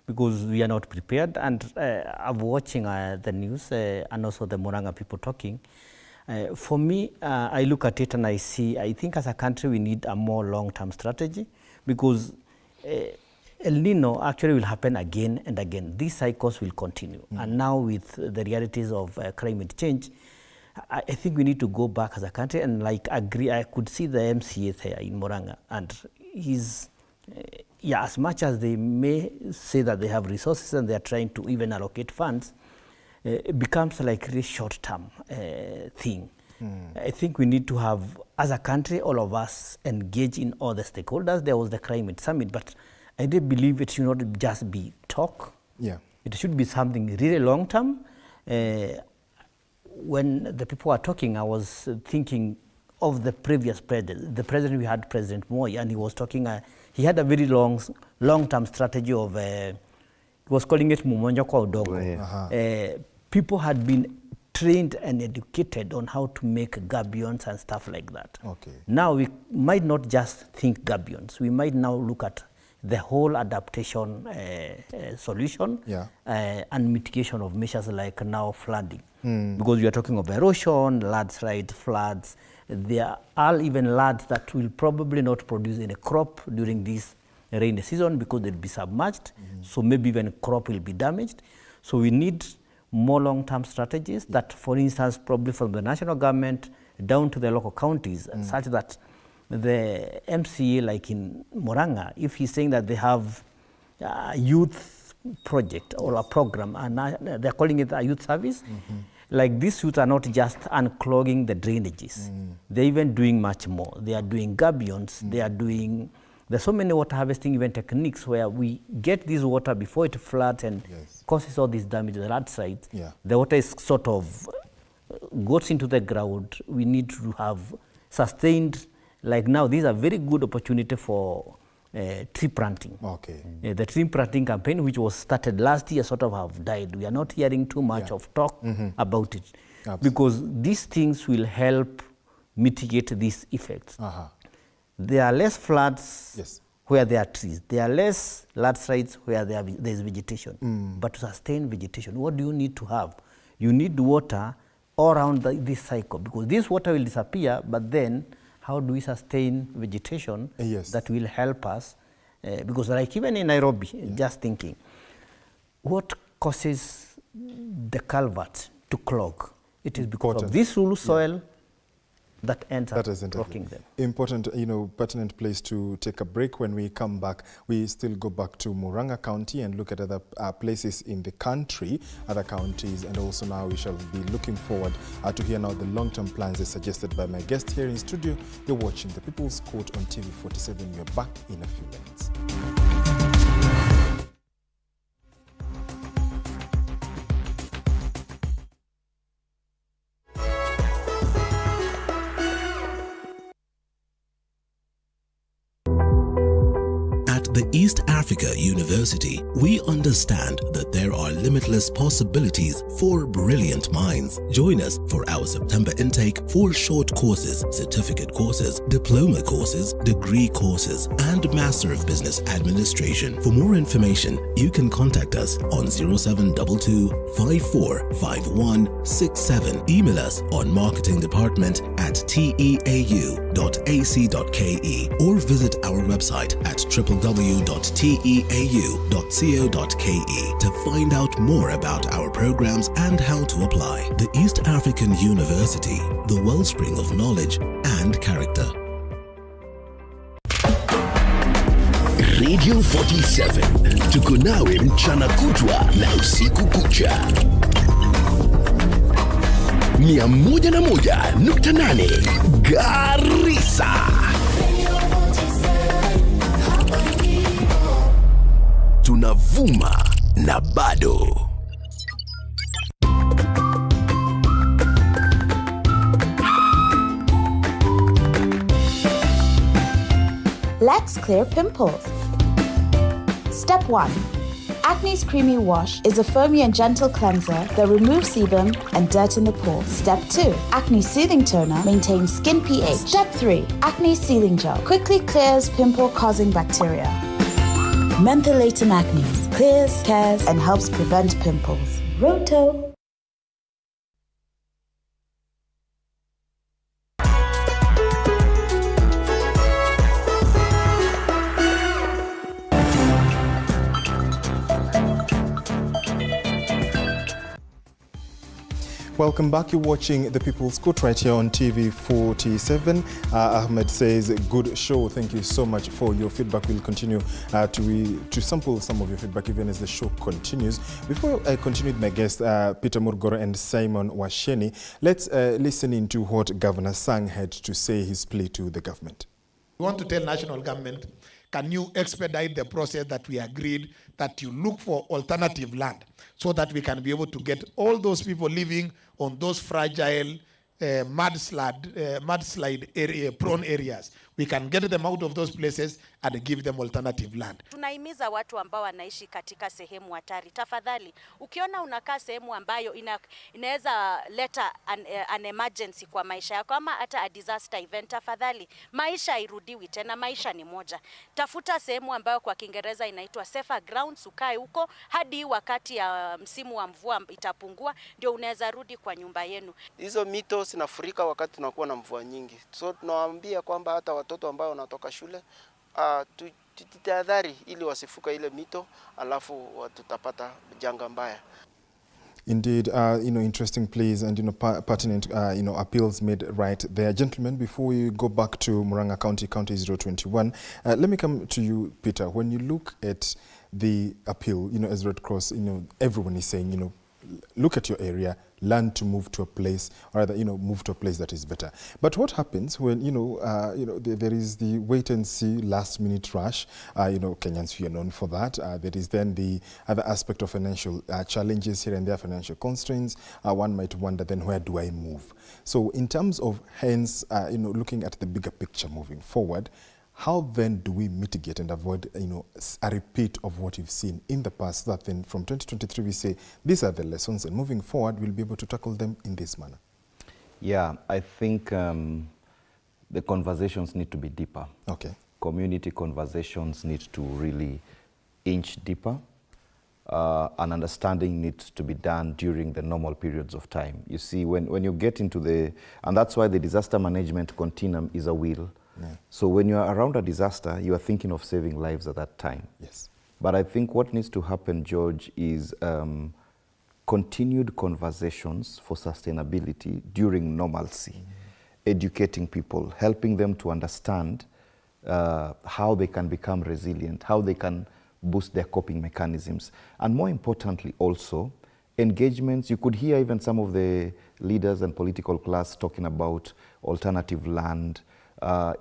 because we are not prepared. And I'm watching the news and also the Murang'a people talking. For me, I look at it and I think as a country we need a more long-term strategy, because El Nino actually will happen again and again. These cycles will continue. And now with the realities of climate change, I think we need to go back as a country and agree. I could see the MCA there in Murang'a, and he's, as much as they may say that they have resources and they are trying to even allocate funds, it becomes like a really short-term thing. I think we need to have, as a country, all of us engage in all the stakeholders. There was the climate summit, but I do believe it should not just be talk. It should be something really long-term. When the people were talking, I was thinking of the previous president. The president we had, President Moi, and he was talking, he had a very long-term strategy of, he was calling it Mumonja kwa Udongo. People had been trained and educated on how to make gabions and stuff like that. Okay. Now we might not just think gabions. We might now look at the whole adaptation solution and mitigation of measures like now flooding. Because we are talking of erosion, landslides, floods. There are even lands that will probably not produce any crop during this rainy season because they'll be submerged. So maybe even crop will be damaged. So we need more long-term strategies that, for instance, probably from the national government down to the local counties, such that the MCA, like in Murang'a, if he's saying that they have a youth project or a program, and they're calling it a youth service, like these youth are not just unclogging the drainages. They're even doing much more. They are doing gabions. They are doing, there's so many water harvesting even techniques where we get this water before it floods and causes all this damage to the landside. The water is sort of goes into the ground. We need to have sustained, like now, these are very good opportunity for tree planting. The tree planting campaign, which was started last year, sort of have died. We are not hearing too much of talk about it. Because these things will help mitigate these effects. There are less floods where there are trees. There are less landslides where there is vegetation. But to sustain vegetation, what do you need to have? You need water all around this cycle, because this water will disappear, but then how do we sustain vegetation that will help us? Because like even in Nairobi, just thinking, what causes the culvert to clog? It is because of this loose soil that ends up blocking them. Important, pertinent place to take a break. When we come back, we still go back to Murang'a County and look at other places in the country, other counties, and also now we shall be looking forward to hear now the long-term plans as suggested by my guest here in studio. You're watching The People's Court on TV47. We're back in a few minutes. The East Africa University, we understand that there are limitless possibilities for brilliant minds. Join us for our September intake for short courses, certificate courses, diploma courses, degree courses, and Master of Business Administration. For more information, you can contact us on 0722 545167. Email us on marketingdepartment@teau.ac.ke or visit our website at www.teau.co.ke to find out more about our programs and how to apply. The East African University, the wellspring of knowledge and character. Radio 47, tuko nawe mchana kutwa na usiku kucha. 101.8 Garissa. Tunavuma na bado. Let's clear pimples. Step 1. Acne's Creamy Wash is a foamy and gentle cleanser that removes sebum and dirt in the pores. Step 2. Acne Soothing Toner maintains skin pH. Step 3. Acne Sealing Gel quickly clears pimple-causing bacteria. Mentholatum Acnes clears, cares, and helps prevent pimples. Roto. Welcome back. You're watching The People's Court right here on TV47. Ahmed says, good show. Thank you so much for your feedback. We'll continue to sample some of your feedback even as the show continues. Before I continue with my guests, Peter Murgoro and Simon Washeni, let's listen into what Governor Sang had to say, his plea to the government. We want to tell national government, can you expedite the process that we agreed, that you look for alternative land so that we can be able to get all those people living on those fragile mudslide area, prone areas. We can get them out of those places and give them alternative land. Tunahimiza watu ambao wanaishi katika sehemu hatari, tafadhali ukiona unakaa sehemu ambayo inaweza leta an emergency kwa maisha yako ama hata a disaster event, tafadhali, maisha hairudiwi tena, maisha ni moja. Tafuta sehemu ambayo kwa Kiingereza inaitwa safer grounds, ukae huko hadi wakati ya msimu wa mvua itapungua, ndio unaweza rudi kwa nyumba yenu. Hizo mito zinafurika wakati tunakuwa na mvua nyingi. So tunawaambia kwamba hata watoto ambao wanatoka shule tutahadhari ili wasifuka ile mito, alafu tutapata janga mbaya. Indeed, interesting pleas and, pertinent, appeals made right there. Gentlemen, before we go back to Murang'a County, County 021, let me come to you, Peter. When you look at the appeal, as Red Cross, everyone is saying, look at your area, learn to move to a place, or rather, move to a place that is better. But what happens when, there is the wait and see, last minute rush? Kenyans, we are known for that. There is then the other aspect of financial challenges here and there, financial constraints. One might wonder then, where do I move? So in terms of, hence, looking at the bigger picture moving forward, how then do we mitigate and avoid, a repeat of what you've seen in the past, that then from 2023 we say, these are the lessons, and moving forward we'll be able to tackle them in this manner? Yeah, I think the conversations need to be deeper. Okay. Community conversations need to really inch deeper. An understanding needs to be done during the normal periods of time. You see, when you get into and that's why the disaster management continuum is a wheel. Yeah. So when you are around a disaster, you are thinking of saving lives at that time. Yes. But I think what needs to happen, George, is continued conversations for sustainability during normalcy, educating people, helping them to understand how they can become resilient, how they can boost their coping mechanisms. And more importantly also, engagements. You could hear even some of the leaders and political class talking about alternative land,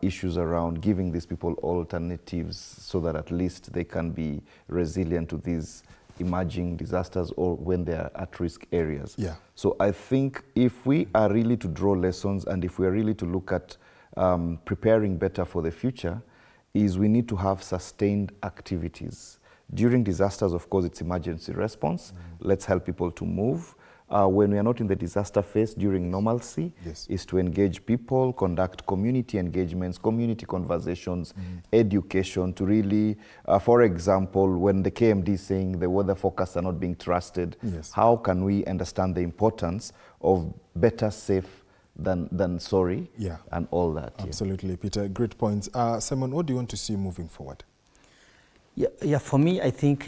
issues around giving these people alternatives so that at least they can be resilient to these emerging disasters or when they are at risk areas. Yeah. So I think if we are really to draw lessons and if we are really to look at preparing better for the future, is we need to have sustained activities. During disasters, of course, it's emergency response. Let's help people to move. When we are not in the disaster phase, during normalcy, is to engage people, conduct community engagements, community conversations, education, to really, for example, when the KMD is saying the weather forecasts are not being trusted, how can we understand the importance of better safe than sorry, and all that. Absolutely, Peter, great points. Simon, what do you want to see moving forward? Yeah, for me, I think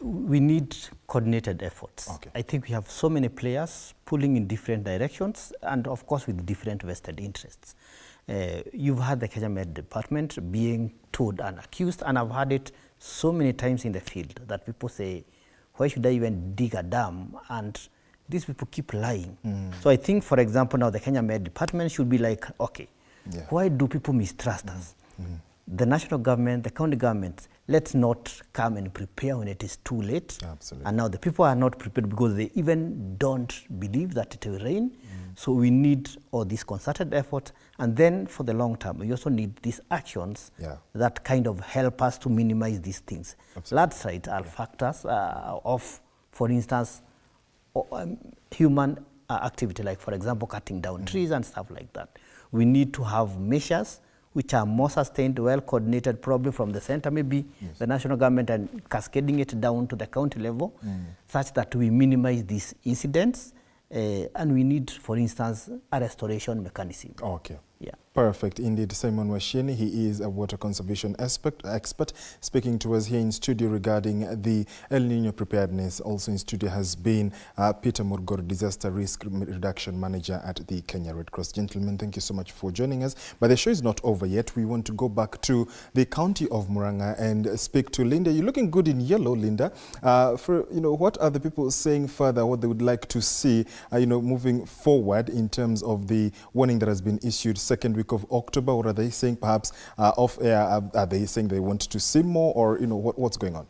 we need coordinated efforts. Okay. I think we have so many players pulling in different directions and, of course, with different vested interests. You've had the Kenya Med Department being told and accused, and I've had it so many times in the field that people say, why should I even dig a dam? And these people keep lying. So I think, for example, now the Kenya Med Department should be like, okay, why do people mistrust us? The national government, the county governments, let's not come and prepare when it is too late. Absolutely. And now the people are not prepared because they even don't believe that it will rain. So we need all these concerted efforts. And then for the long term, we also need these actions that kind of help us to minimize these things. Landslide are factors of, for instance, human activity, like, for example, cutting down trees and stuff like that. We need to have measures which are more sustained, well-coordinated, probably from the center, maybe the national government, and cascading it down to the county level, such that we minimize these incidents. And we need, for instance, a restoration mechanism. Okay. Yeah. Perfect. Indeed, Simon Washini, he is a water conservation expert, speaking to us here in studio regarding the El Nino preparedness. Also in studio has been Peter Murgor, Disaster Risk Reduction Manager at the Kenya Red Cross. Gentlemen, thank you so much for joining us. But the show is not over yet. We want to go back to the county of Murang'a and speak to Linda. You're looking good in yellow, Linda. What are the people saying further, what they would like to see, moving forward in terms of the warning that has been issued second week of October, or are they saying perhaps off air, are they saying they want to see more, or what's going on?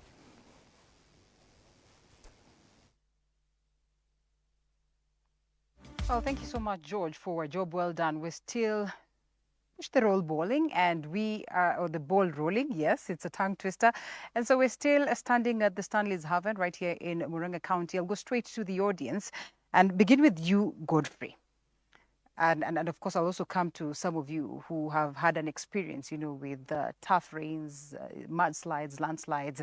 Well, thank you so much, George, for a job well done. We're still push the roll bowling, and we are, or the ball rolling, yes, it's a tongue twister. And so we're still standing at the Stanley's Haven right here in Murang'a County. I'll go straight to the audience and begin with you, Godfrey. And of course, I'll also come to some of you who have had an experience, with tough rains, mudslides, landslides,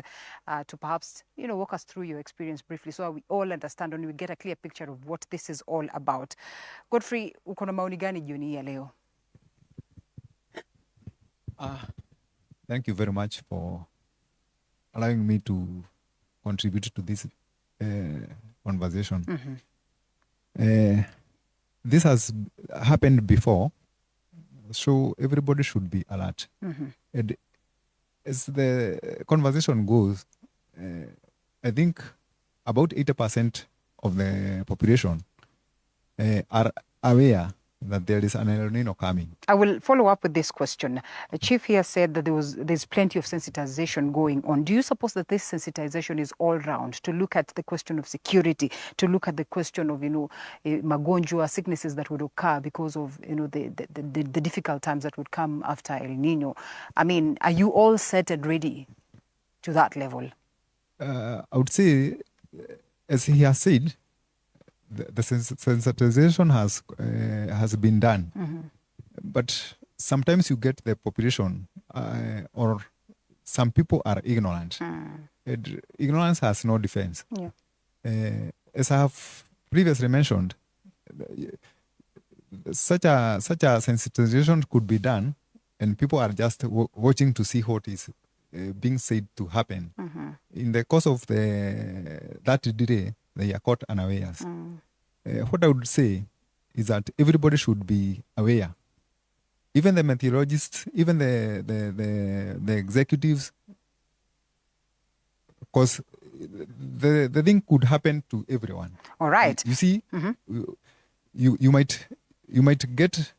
to perhaps, walk us through your experience briefly so we all understand and we get a clear picture of what this is all about. Godfrey, uko na maoni gani jioni ya leo? Thank you very much for allowing me to contribute to this conversation. This has happened before, so everybody should be alert. And as the conversation goes, I think about 80% of the population are aware that there is an El Nino coming. I will follow up with this question. The chief here said that there's plenty of sensitization going on. Do you suppose that this sensitization is all round to look at the question of security, to look at the question of, magonjwa, sicknesses that would occur because of, the difficult times that would come after El Nino? I mean, are you all set and ready to that level? I would say, as he has said, the sensitization has been done, but sometimes you get the population or some people are ignorant. And ignorance has no defense. As I have previously mentioned, such a sensitization could be done, and people are just watching to see what is being said to happen. In the course of that day, they are caught unawares. What I would say is that everybody should be aware. Even the meteorologists, even the executives, because the thing could happen to everyone. All right. You see, you might get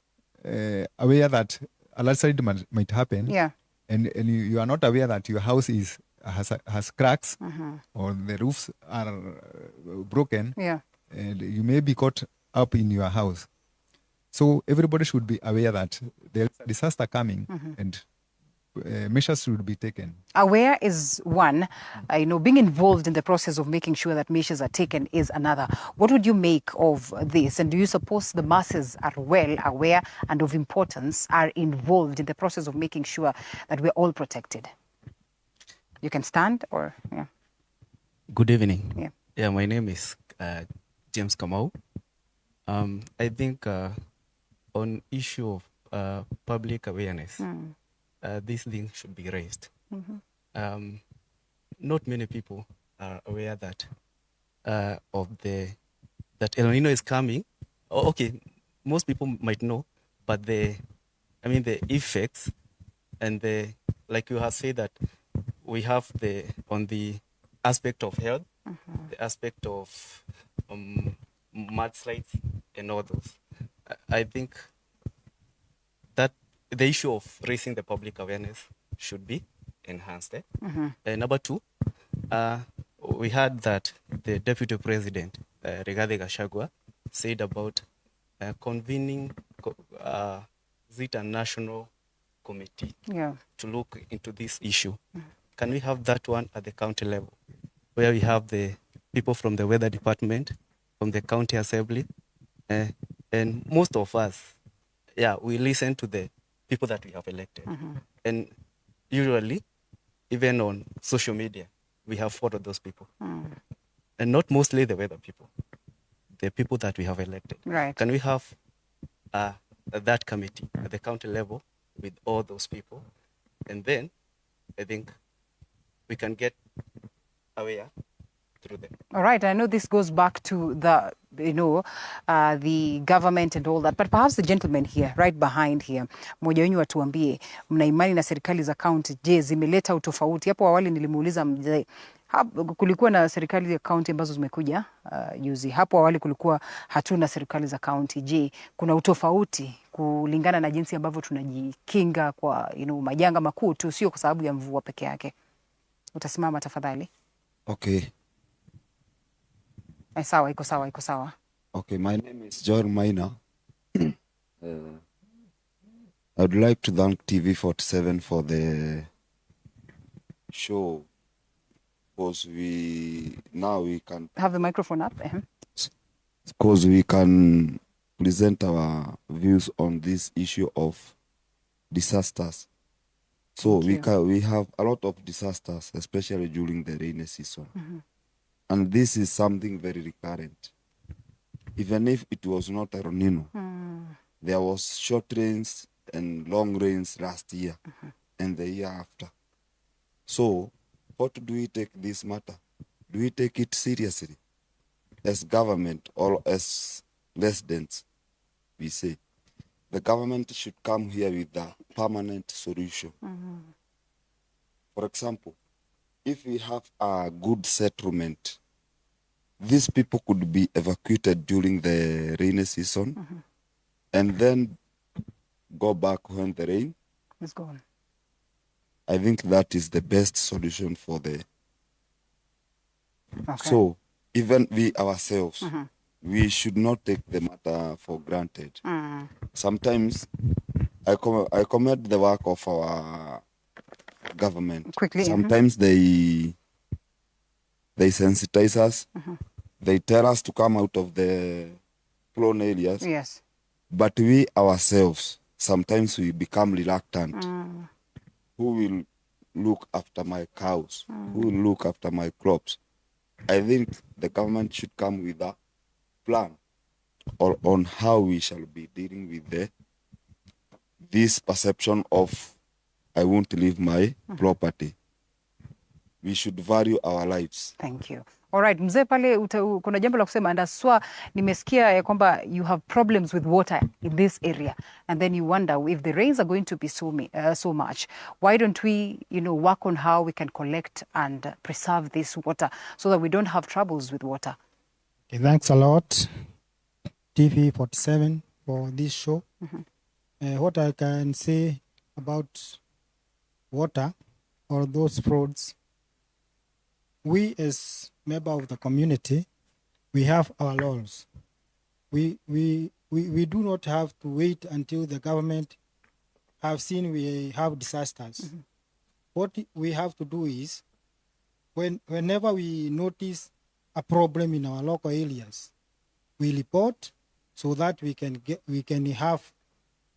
aware that a landslide might happen. Yeah. And you are not aware that your house has cracks or the roofs are broken. Yeah. And you may be caught up in your house. So everybody should be aware that there's a disaster coming and measures should be taken. Aware is one, being involved in the process of making sure that measures are taken is another. What would you make of this? And do you suppose the masses are well aware and of importance, are involved in the process of making sure that we're all protected? You can stand or, yeah. Good evening. Yeah, my name is James Kamau. I think on issue of public awareness, this thing should be raised. Not many people are aware that that El Nino is coming. Okay, most people might know, but the effects and like you have said that we have on the aspect of health, the aspect of mudslides and all those. I think that the issue of raising the public awareness should be enhanced. Number two, we heard that the Deputy President, Rigathi Gachagua, said about convening a national committee to look into this issue. Can we have that one at the county level, where we have the people from the weather department, from the county assembly, and most of us, we listen to the people that we have elected. And usually, even on social media, we have followed those people. And not mostly the weather people, the people that we have elected. Right. Can we have that committee at the county level with all those people? And then I think we can get aware through them. All right. I know this goes back to the, the government and all that, but perhaps the gentleman here, right behind here, mmoja wenyu atuambie, mna imani na serikali za kaunti, je, zimeleta utofauti? Hapo awali nilimuuliza mzee, kulikuwa na serikali za kaunti ambazo zimekuja juzi. Hapo awali kulikuwa hatuna serikali za kaunti. Je, kuna utofauti kulingana na jinsi ambavyo tunajikinga kwa majanga makuu tu, sio kwa sababu ya mvua peke yake? Utasimama tafadhali? Okay. Sawa, iko sawa. Okay, my name is John Maina. I'd like to thank TV47 for the show, because we can Have the microphone up. because we can present our views on this issue of disasters. So we have a lot of disasters, especially during the rainy season. And this is something very recurrent. Even if it was not El Nino, there was short rains and long rains last year and the year after. So what do we take this matter? Do we take it seriously? As government or as residents, we say, the government should come here with a permanent solution. For example, if we have a good settlement, these people could be evacuated during the rainy season and then go back when the rain is gone. I think that is the best solution for the... Okay. So even we ourselves, we should not take the matter for granted. Sometimes I commend the work of our government. Quickly, Sometimes they sensitize us. They tell us to come out of the prone areas. Yes. But we ourselves, sometimes we become reluctant. Who will look after my cows? Who will look after my crops? I think the government should come with a plan or on how we shall be dealing with this perception of I won't leave my property. We should value our lives. Thank you. All right, mzee pale kuna jambo la kusema, and aswa nimesikia ya kwamba you have problems with water in this area, and then you wonder if the rains are going to be so much, why don't we work on how we can collect and preserve this water so that we don't have troubles with water? Okay, thanks a lot, TV47, for this show. What I can say about water or those frauds, we as member of the community, we have our laws. We do not have to wait until the government have seen we have disasters. What we have to do is, whenever we notice a problem in our local areas, we report so that we can have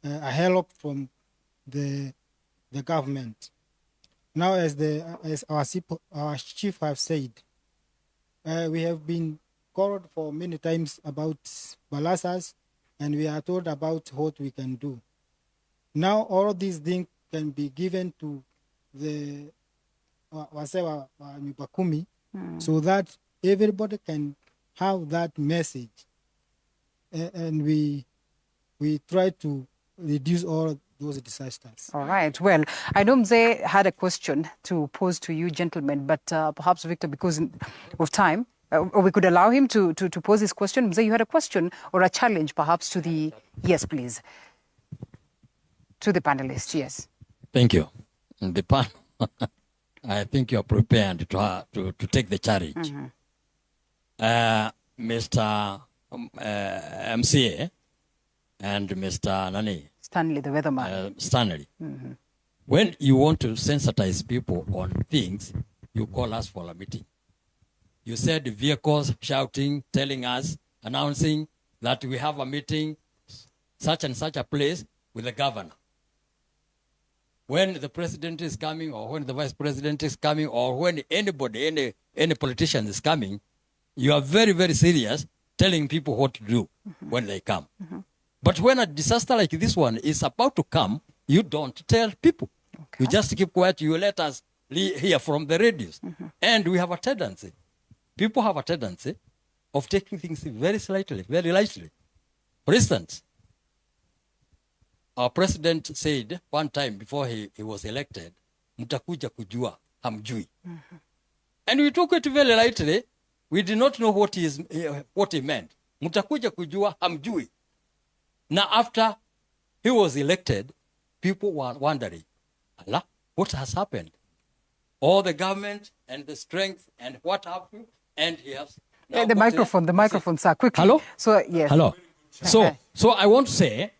a help from the government. Now, as our chief have said, we have been called for many times about balasas, and we are told about what we can do. Now, all these things can be given to the wasewa Nyumbakumi, so that everybody can have that message, and we try to reduce all those disasters. All right. Well, I know Mzee had a question to pose to you, gentlemen, but perhaps Victor, because of time, or we could allow him to pose his question. Mzee, you had a question or a challenge, perhaps, to the... Yes, please. To the panelists, yes. Thank you. The panel, I think you are prepared to take the challenge. Mr. MCA and Mr. Nani? Stanley, the weatherman. Stanley. When you want to sensitize people on things, you call us for a meeting. You said vehicles shouting, telling us, announcing that we have a meeting, such and such a place, with the governor. When the president is coming, or when the vice president is coming, or when anybody, any politician is coming, you are very, very serious telling people what to do when they come. But when a disaster like this one is about to come, you don't tell people. You just keep quiet. You let us hear from the radios. And we have a tendency. People have a tendency of taking things very slightly, very lightly. For instance, our president said one time before he was elected, mtakuja kujua hamjui. And we took it very lightly. We did not know what he meant. Mtakuja kujua hamjui. Now, after he was elected, people were wondering, Allah, what has happened? All the government and the strength and what have you, and he has The microphone, sir, quickly. Hello? So, yes. Hello. So I want to say,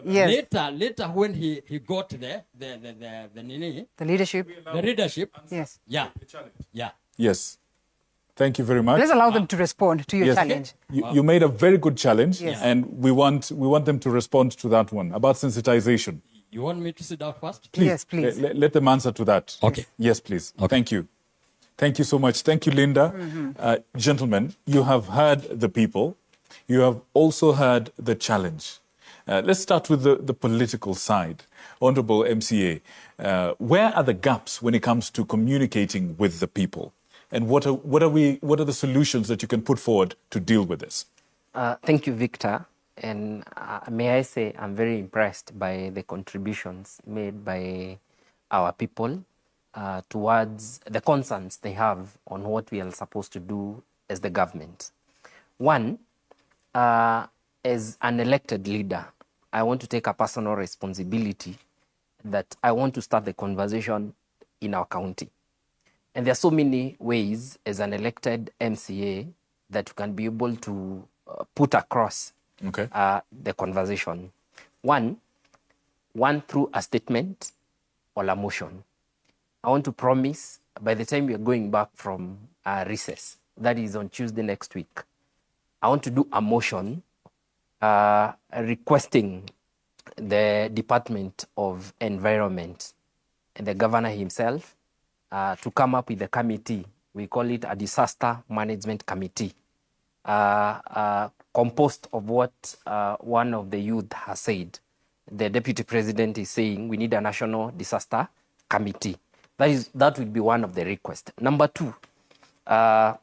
Yes. later when he got the leadership. The leadership. Yes. Yeah. Yeah. Yes. Thank you very much. Let's allow them to respond to your Yes. challenge. You made a very good challenge, Yes. and we want them to respond to that one about sensitization. You want me to sit down first? Please, Yes, please. Let them answer to that. Okay. Yes, please. Thank you. Thank you so much. Thank you, Linda. Gentlemen, you have heard the people. You have also heard the challenge. Let's start with the political side. Honorable MCA, where are the gaps when it comes to communicating with the people? And what are the solutions that you can put forward to deal with this? Thank you, Victor. And may I say I'm very impressed by the contributions made by our people towards the concerns they have on what we are supposed to do as the government. One, as an elected leader, I want to take a personal responsibility that I want to start the conversation in our county. And there are so many ways as an elected MCA that you can be able to put across the conversation. One through a statement or a motion. I want to promise by the time we are going back from recess, that is on Tuesday next week, I want to do a motion requesting the Department of Environment and the governor himself to come up with a committee. We call it a disaster management committee, composed of what one of the youth has said. The deputy president is saying we need a national disaster committee. That would be one of the requests. Number two, and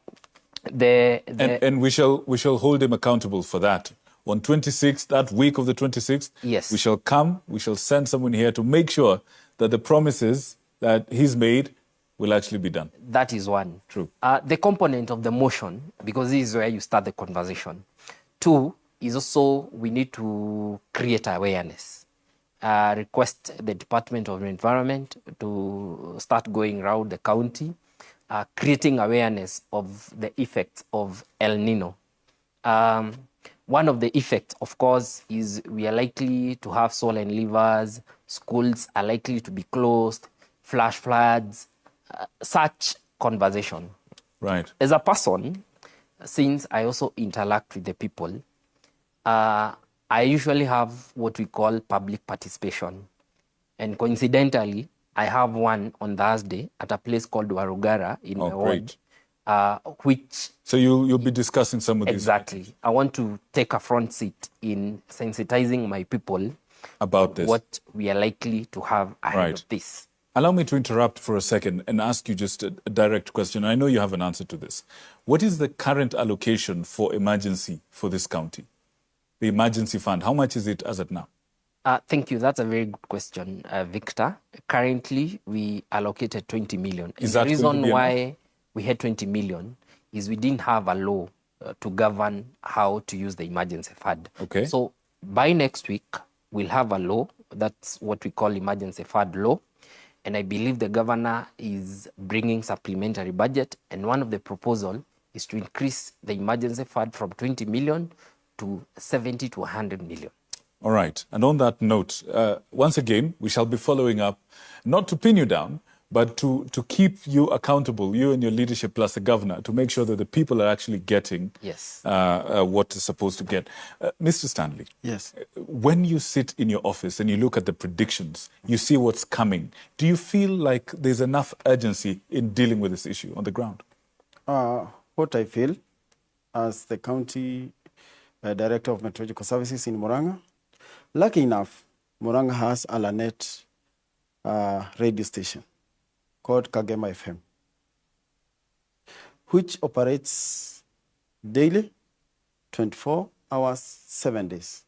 we shall hold him accountable for that. On 26th, that week of the 26th, yes, we shall send someone here to make sure that the promises that he's made will actually be done. That is one. True. The component of the motion, because this is where you start the conversation. Two is also we need to create awareness. Request the Department of Environment to start going around the county, creating awareness of the effects of El Nino. One of the effects, of course, is we are likely to have swollen livers, schools are likely to be closed, flash floods, such conversation. Right. As a person, since I also interact with the people, I usually have what we call public participation. And coincidentally, I have one on Thursday at a place called Warugara in my ward. So you'll be discussing some of these. Exactly. I want to take a front seat in sensitizing my people about this, what we are likely to have ahead of this. Allow me to interrupt for a second and ask you just a direct question. I know you have an answer to this. What is the current allocation for emergency for this county? The emergency fund, how much is it as of now? Thank you. That's a very good question, Victor. Currently, we allocated 20 million. Is that the reason going to be why enough? We had 20 million is we didn't have a law to govern how to use the emergency fund. Okay. So by next week, we'll have a law. That's what we call emergency fund law. And I believe the governor is bringing supplementary budget. And one of the proposals is to increase the emergency fund from 20 million to 70 to 100 million. All right. And on that note, once again, we shall be following up, not to pin you down, but to keep you accountable, you and your leadership plus the governor, to make sure that the people are actually getting what is supposed to get. Mr. Stanley. Yes. When you sit in your office and you look at the predictions, you see what's coming, do you feel like there's enough urgency in dealing with this issue on the ground? What I feel as the county director of meteorological services in Murang'a, lucky enough, Murang'a has a Lanet radio station called Kagema FM, which operates daily, 24 hours, 7 days.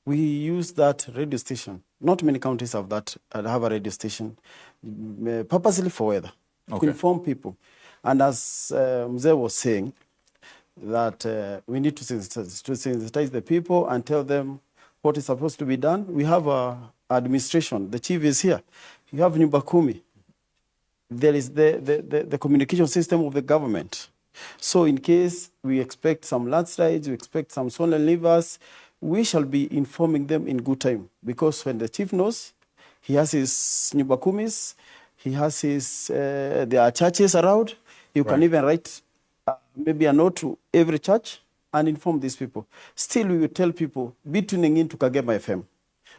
We use that radio station. Not many counties have that, have a radio station, purposely for weather, to inform people. And as Mzee was saying, that we need to sensitize the people and tell them what is supposed to be done. We have administration. The chief is here. You have Nyumba Kumi. There is the communication system of the government. So in case we expect some landslides, we expect some swollen livers, we shall be informing them in good time, because when the chief knows, he has his nyumbakumis, he has his, there are churches around, you can even write maybe a note to every church and inform these people. Still, we will tell people, be tuning in to Kagema FM.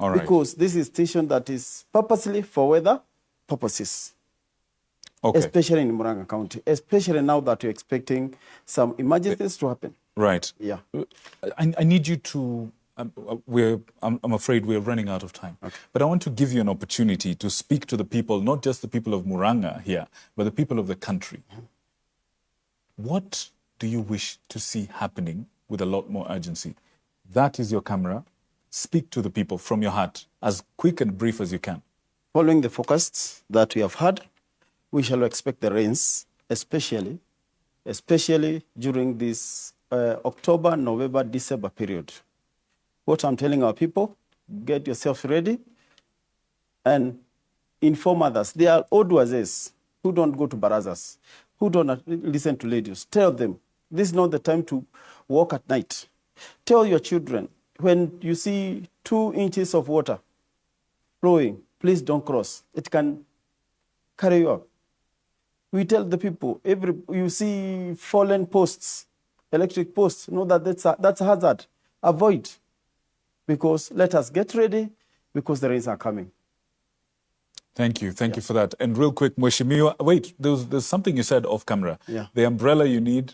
All right. Because this is a station that is purposely for weather purposes. Okay. Especially in Murang'a County, especially now that you're expecting some emergencies to happen. Right. Yeah. I need you to, I'm afraid we're running out of time. Okay. But I want to give you an opportunity to speak to the people, not just the people of Murang'a here, but the people of the country. What do you wish to see happening with a lot more urgency? That is your camera. Speak to the people from your heart, as quick and brief as you can. Following the forecasts that we have had, we shall expect the rains, especially during this October, November, December period. What I'm telling our people, get yourself ready and inform others. There are old wazes who don't go to barazas, who don't listen to ladies. Tell them, this is not the time to walk at night. Tell your children, when you see 2 inches of water flowing, please don't cross. It can carry you up. We tell the people, you see fallen posts, electric posts, know that that's a hazard. Avoid. Because let us get ready, because the rains are coming. Thank you. Thank you for that. And real quick, Mheshimiwa, wait, there's something you said off camera. Yeah. The umbrella you need,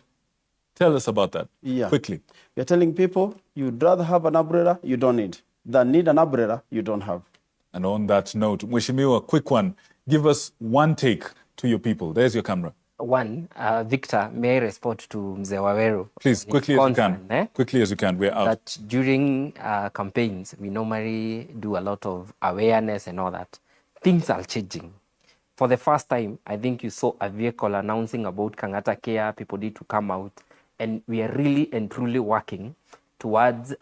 tell us about that. Yeah. Quickly. We're telling people, you'd rather have an umbrella you don't need than need an umbrella you don't have. And on that note, Mheshimiwa, quick one. Give us one take to your people. There's your camera. One, Victor, may I respond to Mzee Waweru? Please, quickly as you can. Quickly as you can. We're out. That during campaigns, we normally do a lot of awareness and all that. Things are changing. For the first time, I think you saw a vehicle announcing about Kangata Care. People need to come out. And we are really and truly working towards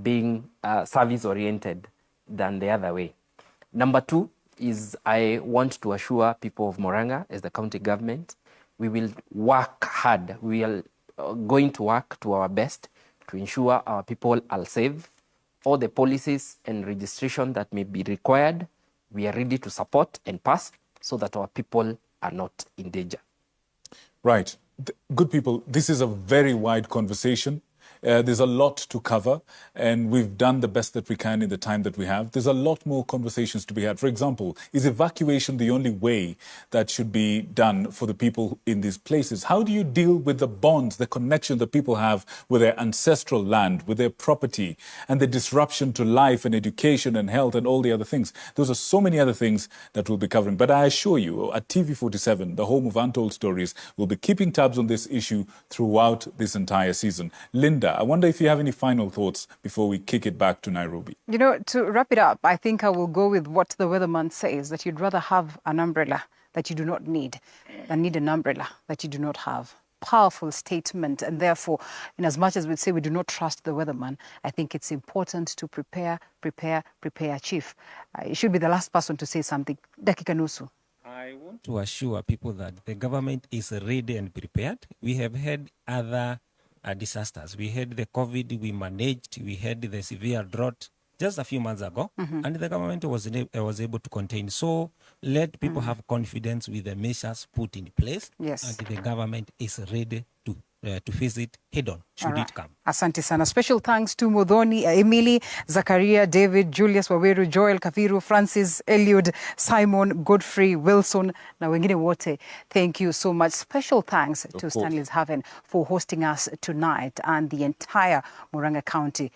being service-oriented than the other way. Number two is I want to assure people of Murang'a, as the county government, we will work hard. We are going to work to our best to ensure our people are safe. All the policies and registration that may be required, we are ready to support and pass so that our people are not in danger. Right. Good people, this is a very wide conversation. There's a lot to cover, and we've done the best that we can in the time that we have. There's a lot more conversations to be had. For example, is evacuation the only way that should be done for the people in these places? How do you deal with the bonds, the connection that people have with their ancestral land, with their property, and the disruption to life and education and health and all the other things? Those are so many other things that we'll be covering. But I assure you, at TV47, the home of Untold Stories, we'll be keeping tabs on this issue throughout this entire season. Linda, I wonder if you have any final thoughts before we kick it back to Nairobi. You know, to wrap it up, I think I will go with what the weatherman says, that you'd rather have an umbrella that you do not need than need an umbrella that you do not have. Powerful statement. And therefore, in as much as we say we do not trust the weatherman, I think it's important to prepare, Chief. You should be the last person to say something. Dakika nusu. I want to assure people that the government is ready and prepared. We have had other disasters. We had the COVID, we managed, we had the severe drought just a few months ago, and the government was able to contain. So let people have confidence with the measures put in place, and the government is ready to face it head on, should it come. Asante sana. Special thanks to Modhoni, Emily, Zakaria, David, Julius Waweru, Joel, Kaviru, Francis, Eliud, Simon, Godfrey, Wilson, na wengine wote. Thank you so much. Special thanks to Stanley's Haven for hosting us tonight and the entire Murang'a County